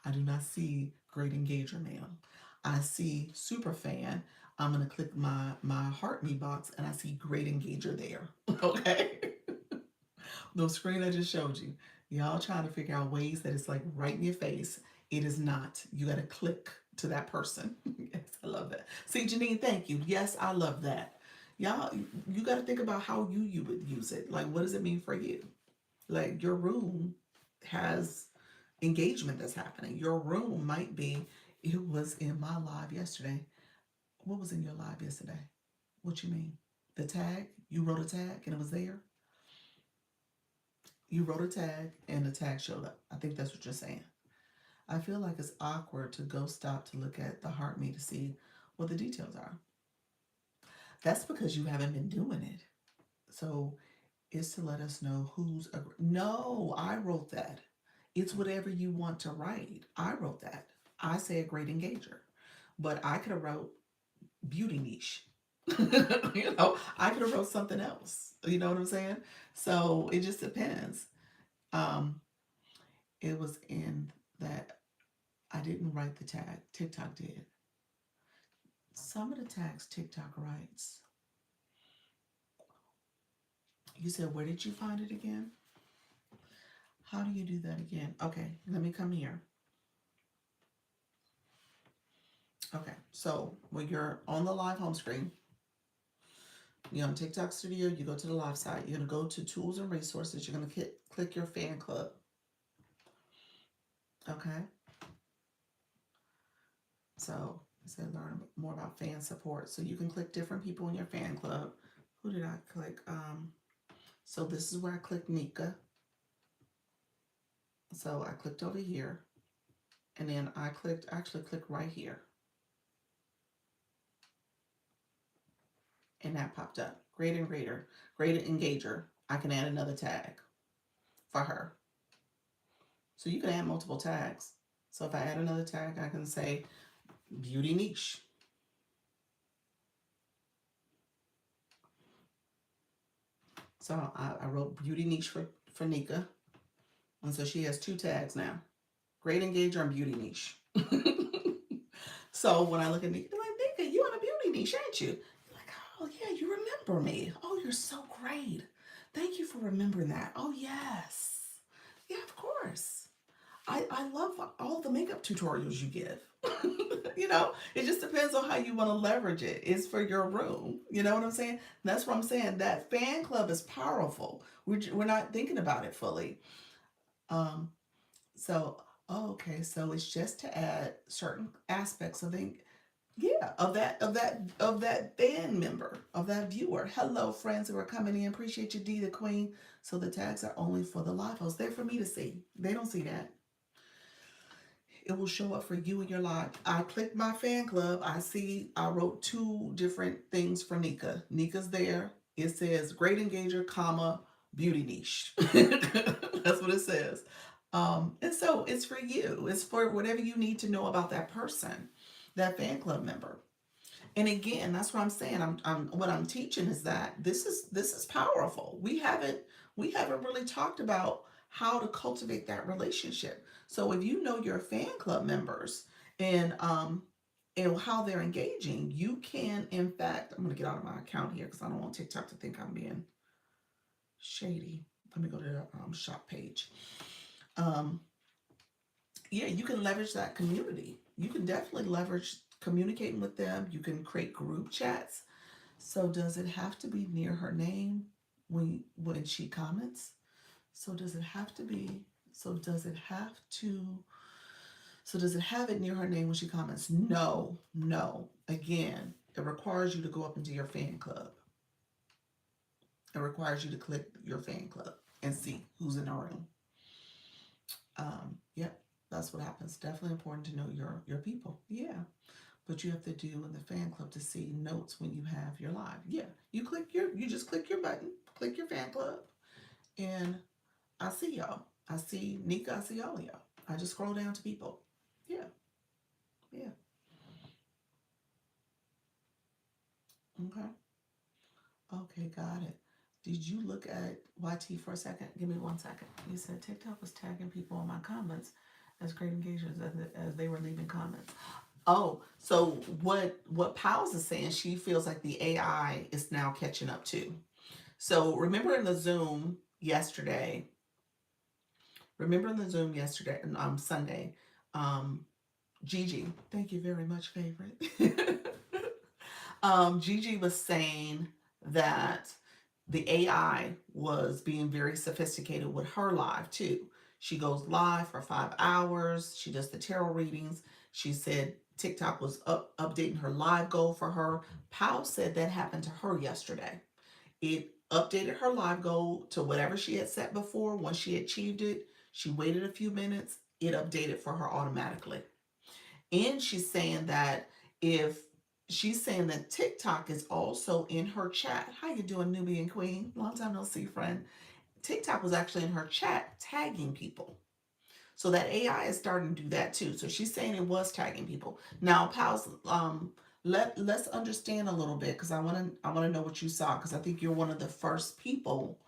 I do not see Great Engager, ma'am. I see super fan. I'm gonna click my heart me box and I see Great Engager there. Okay. The screen I just showed you. Y'all trying to figure out ways that it's like right in your face. It is not. You got to click to that person. Yes, I love that. See, Janine, thank you. Yes, I love that. Y'all, you got to think about how you would use it. Like, what does it mean for you? Like, your room has engagement that's happening. Your room might be, it was in my live yesterday. What was in your live yesterday? What you mean? The tag? You wrote a tag and it was there? You wrote a tag and the tag showed up. I think that's what you're saying. I feel like it's awkward to go stop to look at the heart me to see what the details are. That's because you haven't been doing it. So it's to let us know who's no, I wrote that. It's whatever you want to write. I wrote that. I say a great engager. But I could have wrote beauty niche. You know, I could have wrote something else. You know what I'm saying? So it just depends. Um, it was in that I didn't write the tag. TikTok did. Some of the tags TikTok writes. You said, where did you find it again? How do you do that again? Okay, let me come here. Okay, so when you're on the live home screen, you're on TikTok Studio, you go to the live site, you're gonna go to tools and resources, you're gonna click your fan club. Okay, so it said learn more about fan support. So you can click different people in your fan club. Who did I click? So this is where I clicked Nika. So I clicked over here and then I actually clicked right here. And that popped up. Great engager. I can add another tag for her. So you can add multiple tags. So if I add another tag, I can say beauty niche. So I wrote beauty niche for Nika. And so she has two tags now. Great engager and beauty niche. So when I look at Nika, I'm like, Nika, you on a beauty niche, ain't you? You're like, oh yeah, you remember me. Oh, you're so great. Thank you for remembering that. Oh yes. Yeah, of course. I love all the makeup tutorials you give. You know, it just depends on how you want to leverage it. It's for your room. You know what I'm saying? That's what I'm saying. That fan club is powerful. We're not thinking about it fully. Um, so, oh, okay. So it's just to add certain aspects of the, yeah, of that band member, of that viewer. Hello, friends who are coming in. Appreciate you, D the Queen. So the tags are only for the live host. They're for me to see. They don't see that. It will show up for you in your live. I clicked my fan club. I wrote two different things for Nika. Nika's there. It says great engager, comma, beauty niche. That's what it says. And so it's for you. It's for whatever you need to know about that person, that fan club member. And again, that's what I'm saying. What I'm teaching is that this is powerful. We haven't really talked about how to cultivate that relationship. So if you know your fan club members and how they're engaging, you can, in fact, I'm gonna get out of my account here because I don't want TikTok to think I'm being shady. Let me go to the shop page. Um, yeah, you can leverage that community. You can definitely leverage communicating with them. You can create group chats. So does it have to be near her name when she comments? So does it have to be? So does it have to? So does it have it near her name when she comments? No, no. Again, it requires you to go up into your fan club. It requires you to click your fan club and see who's in the room. Yep, that's what happens. Definitely important to know your people. Yeah, but you have to do in the fan club to see notes when you have your live. Yeah, you just click your button, click your fan club, and I see y'all. I see Nika. I see all of y'all. I just scroll down to people. Yeah, yeah. Okay. Okay, got it. Did you look at YT for a second? Give me 1 second. You said TikTok was tagging people in my comments as great engagers as they were leaving comments. Oh, so what Pals is saying, she feels like the AI is now catching up too. So remember in the Zoom yesterday, Sunday, um, Gigi, thank you very much, favorite. Gigi was saying that the AI was being very sophisticated with her live too. She goes live for 5 hours. She does the tarot readings. She said TikTok was updating her live goal for her. Powell said that happened to her yesterday. It updated her live goal to whatever she had set before. Once she achieved it, she waited a few minutes. It updated for her automatically. And if she's saying that TikTok is also in her chat. How you doing, Nubian Queen? Long time no see, friend. TikTok was actually in her chat tagging people. So that AI is starting to do that too. So she's saying it was tagging people. Now, pals, let's understand a little bit because I wanna know what you saw because I think you're one of the first people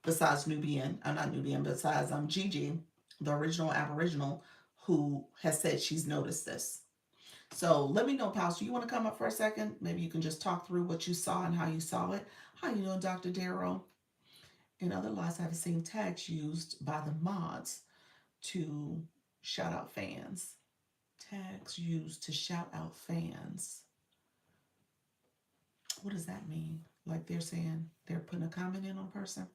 besides Nubian, not Nubian, besides Gigi, the original Aboriginal, who has said she's noticed this. So let me know, pals. Do you want to come up for a second? Maybe you can just talk through what you saw and how you saw it. How you doing, Dr. Darrow? In other lives, I've seen tags used by the mods to shout out fans. Tags used to shout out fans. What does that mean? Like they're saying they're putting a comment in on a person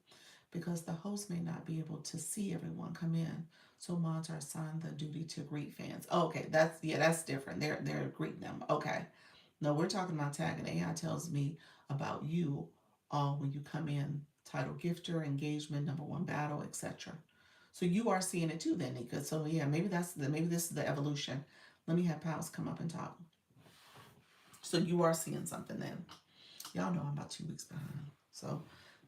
because the host may not be able to see everyone come in. So mods are assigned the duty to greet fans. Oh, okay, that's different. They're greeting them. Okay. No, we're talking about tagging. AI tells me about you all when you come in. Title gifter, engagement, number one battle, etc. So you are seeing it too, then, Nika. So yeah, maybe this is the evolution. Let me have Pals come up and talk. So you are seeing something then. Y'all know I'm about 2 weeks behind. So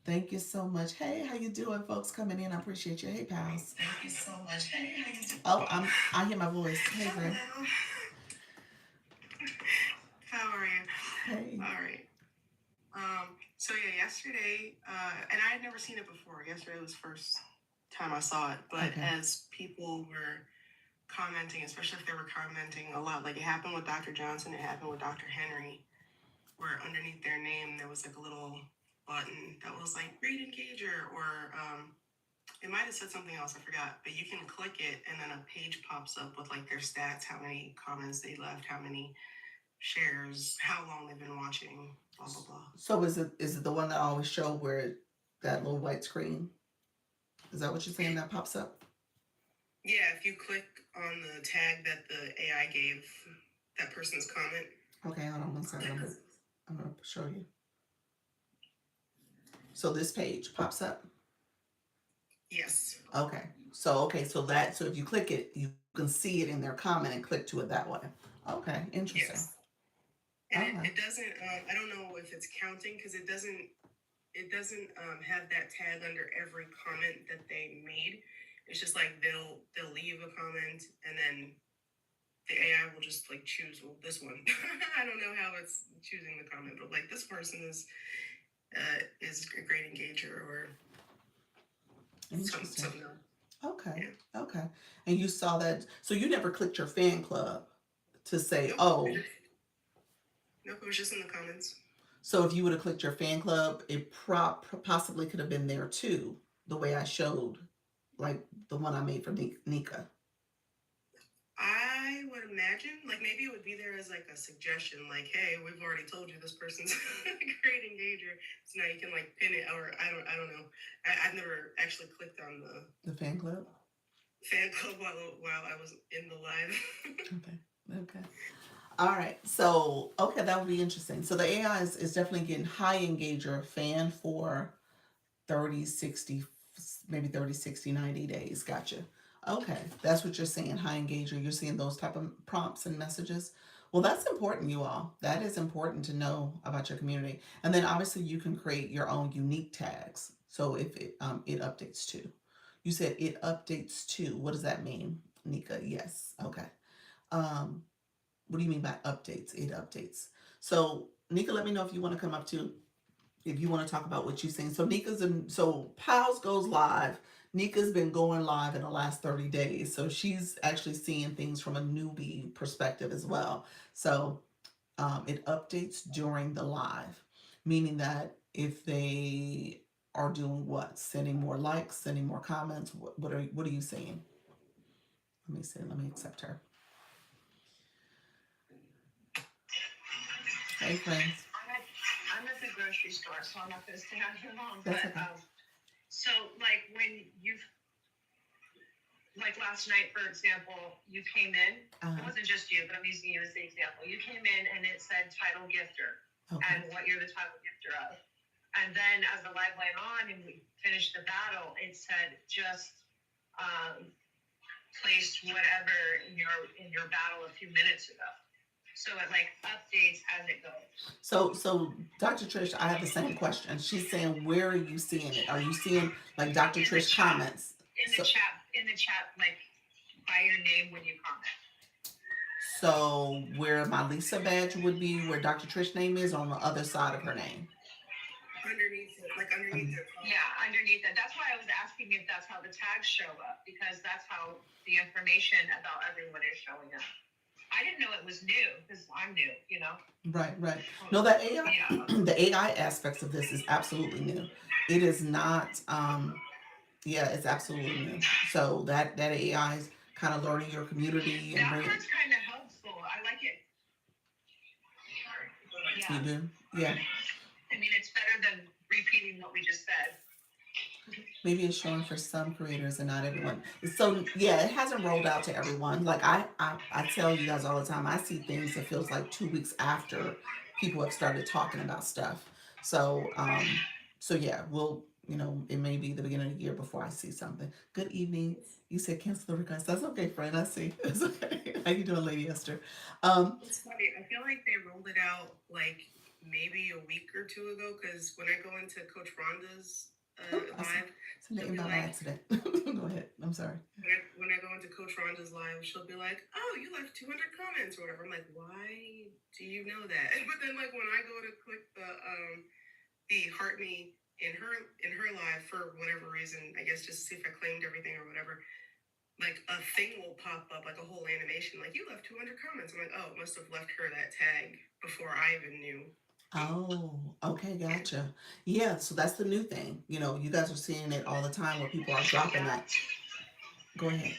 thank you so much. Hey, how you doing, folks coming in? I appreciate you. Hey, Pals. Thank you so much. Hey, how you doing? Oh, I hear my voice. Hey, friend. How are you? Hey. All right. So yeah, yesterday, and I had never seen it before. Yesterday was the first time I saw it. But Okay. as people were commenting, especially if they were commenting a lot, like it happened with Dr. Johnson, it happened with Dr. Henry, where underneath their name there was like a little button that was like "Great Engager," or it might have said something else, I forgot. But you can click it, and then a page pops up with like their stats, how many comments they left, how many shares, how long they've been watching, blah blah blah. So is it the one that I always show where that little white screen? Is that what you're saying that pops up? Yeah, if you click on the tag that the AI gave that person's comment. Okay, hold on 1 second. I'm gonna show you. So this page pops up. Yes. Okay. So if you click it, you can see it in their comment and click to it that way. Okay, interesting. Yes. And Okay. it doesn't. I don't know if it's counting because it doesn't. It doesn't have that tag under every comment that they made. It's just like they'll leave a comment and then the AI will just like choose this one. I don't know how it's choosing the comment, but like this person is a great engager or Interesting. something else. Okay. Yeah. Okay. And you saw that. So you never clicked your fan club to say, Nope. oh, Nope. It was just in the comments. so if you would have clicked your fan club, it possibly could have been there too, the way I showed, like the one I made for Nika. I would imagine, like maybe it would be there as like a suggestion, like, hey, we've already told you this person's a great engager, so now you can like pin it, or I don't know. I've never actually clicked on the The fan club? fan club while I was in the live. Okay. Okay. All right. So, okay, that would be interesting. So the AI is definitely getting high engager fan for 30, 60, maybe 30, 60, 90 days. Gotcha. Okay. That's what you're saying. High engager. You're seeing those type of prompts and messages. Well, that's important, you all. That is important to know about your community. And then obviously you can create your own unique tags. So if it updates too. You said it updates too. What does that mean, Nika? Yes. Okay. Um, what do you mean by updates? It updates. So Nika, let me know if you want to come up too. If you want to talk about what you've seen. So Pals goes live. Nika's been going live in the last 30 days. So she's actually seeing things from a newbie perspective as well. So it updates during the live, meaning that if they are doing what? Sending more likes, sending more comments. What are you seeing? Let me see. Let me accept her. Hey friends. I'm at the grocery store, so I'm not going to stay out here long. That's But okay. so, like, when like last night, for example, you came in. It wasn't just you, but I'm using you as the example. You came in and it said title gifter Okay. and what you're the title gifter of. And then as the live went on and we finished the battle, it said just placed whatever in your battle a few minutes ago. So it like updates as it goes. So Dr. Trish, I have the same question. She's saying, where are you seeing it? Are you seeing like Dr. In the Trish chat. comments? In the chat, like by your name when you comment. So where my Lisa badge would be, where Dr. Trish name is, on the other side of her name. Underneath it, like underneath it. Yeah, underneath it. That's why I was asking if that's how the tags show up, because that's how the information about everyone is showing up. I didn't know it was new because I'm new, you know. Right. No, the AI, Yeah. the AI aspects of this is absolutely new. It is not. Yeah, it's absolutely new. So that AI is kind of learning your community and That bringing. part's kind of helpful. I like it. Yeah. You do, yeah. I mean, it's better than repeating what we just said. Maybe it's showing for some creators and not everyone. So yeah, it hasn't rolled out to everyone. Like I tell you guys all the time, I see things that feels like 2 weeks after people have started talking about stuff. So yeah, it may be the beginning of the year before I see something. Good evening. You said cancel the request. That's okay, friend. I see. It's okay. How you doing, Lady Esther? It's funny. I feel like they rolled it out like maybe a week or two ago, because when I go into Coach Rhonda's live, Send the she'll be invite by like, accident. Go ahead. I'm sorry. when I go into Coach Rhonda's live, she'll be like, "Oh, you left 200 comments or whatever." I'm like, "Why do you know that?" But then, like when I go to click the heart me in her live for whatever reason, I guess just to see if I claimed everything or whatever, like a thing will pop up, like a whole animation, like you left 200 comments. I'm like, oh, it must have left her that tag before I even knew. Oh, okay, gotcha. Yeah, so that's the new thing. You guys are seeing it all the time where people are dropping that. Go ahead.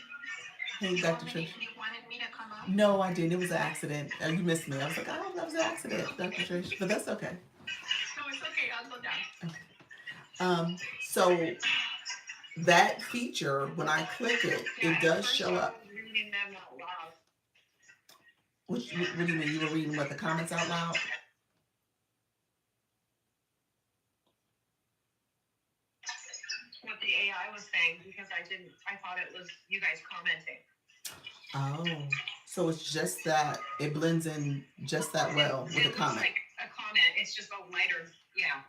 Hey, Dr. Trish. You wanted me to come up? No, I didn't. It was an accident. You missed me. I was like, oh, that was an accident, Dr. Trish. But that's okay. No, it's okay. I'll go down. So that feature, when I click it, it does show up. Reading them out loud. What do you mean? You were reading what the comments out loud? What the AI was saying, because I thought it was you guys commenting. Oh, so it's just that it blends in just that well with the comment. Like a comment. It's just a lighter, yeah.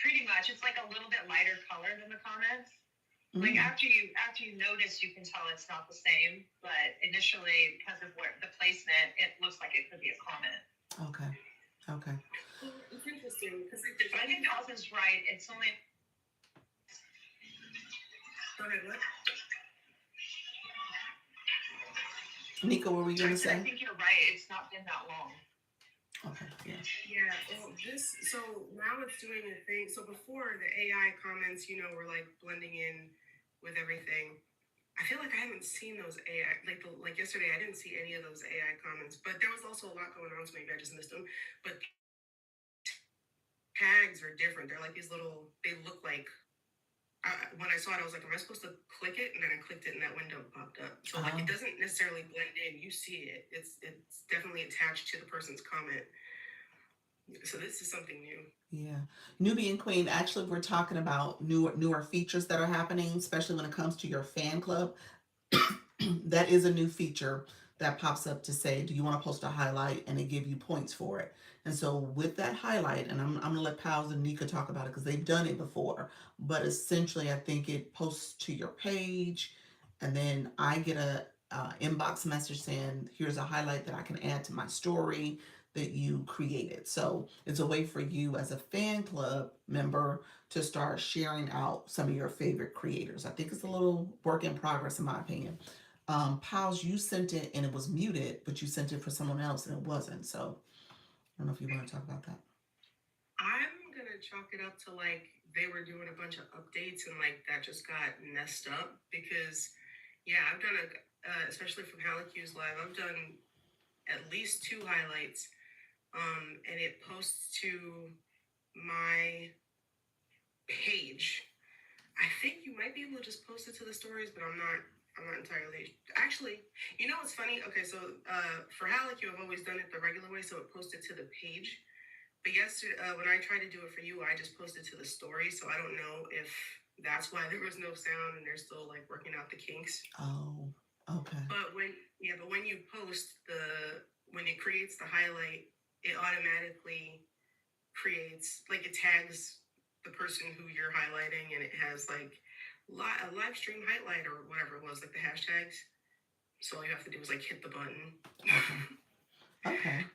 Pretty much. It's like a little bit lighter color than the comments. Like after you notice, you can tell it's not the same. But initially, because of where the placement, it looks like it could be a comment. Okay. It's interesting because I think Alvin's right. It's only Go ahead, what? Nika, what were you I gonna said, I say? think you're right. It's not been that long. Okay, yeah. Yeah, well, so now it's doing a thing. So before the AI comments, were like blending in with everything. I feel like I haven't seen those AI, like yesterday, I didn't see any of those AI comments, but there was also a lot going on, so maybe I just missed them. But tags are different. They're like these little, they look like, when I saw it, I was like, am I supposed to click it? And then I clicked it and that window popped up. So like, it doesn't necessarily blend in. You see it. It's definitely attached to the person's comment. So this is something new. Yeah. Nubian Queen, actually, we're talking about newer features that are happening, especially when it comes to your fan club. That is a new feature that pops up to say, do you want to post a highlight, and it give you points for it. And so with that highlight, and I'm gonna let Pals and Nika talk about it because they've done it before, but essentially I think it posts to your page, and then I get a inbox message saying, here's a highlight that I can add to my story that you created. So it's a way for you as a fan club member to start sharing out some of your favorite creators. I think it's a little work in progress, in my opinion. Pals, you sent it and it was muted, but you sent it for someone else and it wasn't. So I don't know if you want to talk about that. I'm gonna chalk it up to like they were doing a bunch of updates and like that just got messed up because yeah, I've done especially from Halicu's live, I've done at least 2 highlights, and it posts to my page. I think you might be able to just post it to the stories, but I'm not. I'm not entirely. Actually, what's funny? Okay, so for Halicu, I've always done it the regular way, so it posted to the page. But yesterday, when I tried to do it for you, I just posted to the story, so I don't know if that's why there was no sound and they're still like working out the kinks. Oh, okay. But when you post when it creates the highlight, it automatically creates like it tags the person who you're highlighting, and it has like a live stream highlight or whatever it was, like the hashtags. So all you have to do is like hit the button. Okay. Okay.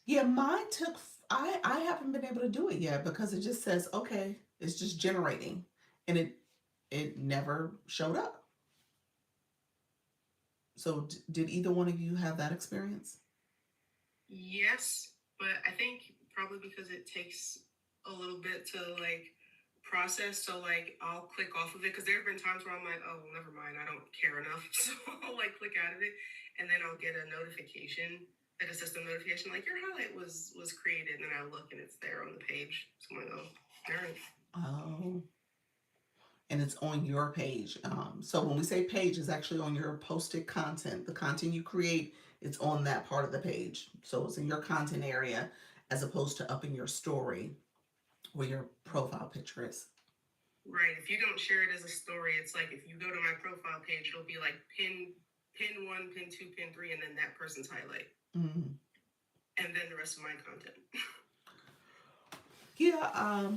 Yeah, mine took. I haven't been able to do it yet because it just says okay. It's just generating, and it never showed up. So did either one of you have that experience? Yes, but I think probably because it takes a little bit to like process. So like I'll click off of it because there have been times where I'm like, oh, well, never mind, I don't care enough. So I'll like click out of it, and then I'll get a notification, like a system notification, like your highlight was created, and then I look and it's there on the page. So I'm like, oh, all right. Oh, and it's on your page. So when we say page, it's actually on your posted content. The content you create, it's on that part of the page. So it's in your content area as opposed to up in your story where your profile picture is. Right. If you don't share it as a story, it's like if you go to my profile page, it'll be like pin 1, pin 2, pin 3, and then that person's highlight, Mm. and then the rest of my content. Yeah,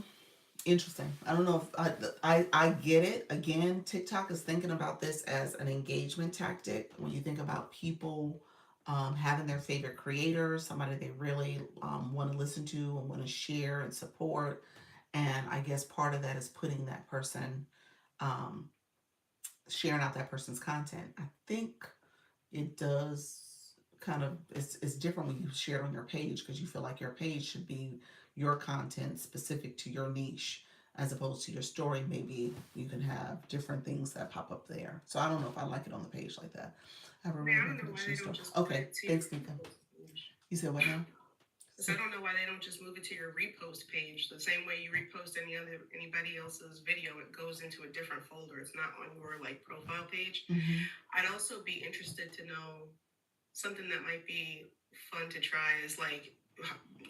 interesting. I don't know if I get it. Again, TikTok is thinking about this as an engagement tactic. When you think about people having their favorite creators, somebody they really want to listen to and want to share and support, and I guess part of that is putting that person, um, sharing out that person's content. I think it does kind of, it's different when you share it on your page because you feel like your page should be your content specific to your niche as opposed to your story. Maybe you can have different things that pop up there. So I don't know if I like it on the page like that. I have a I really don't good know why connection they stuff. don't just move Okay, it to your thanks, Nika. repost page. You said what now? So I don't know why they don't just move it to your repost page. The same way you repost anybody else's video, it goes into a different folder. It's not on your like profile page. Mm-hmm. I'd also be interested to know something that might be fun to try is like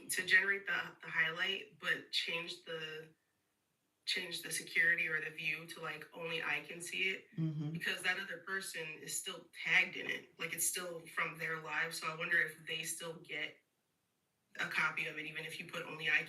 to generate the highlight, but change the security or the view to like only I can see it, Mm-hmm. because that other person is still tagged in it. Like it's still from their live. So I wonder if they still get a copy of it, even if you put only I can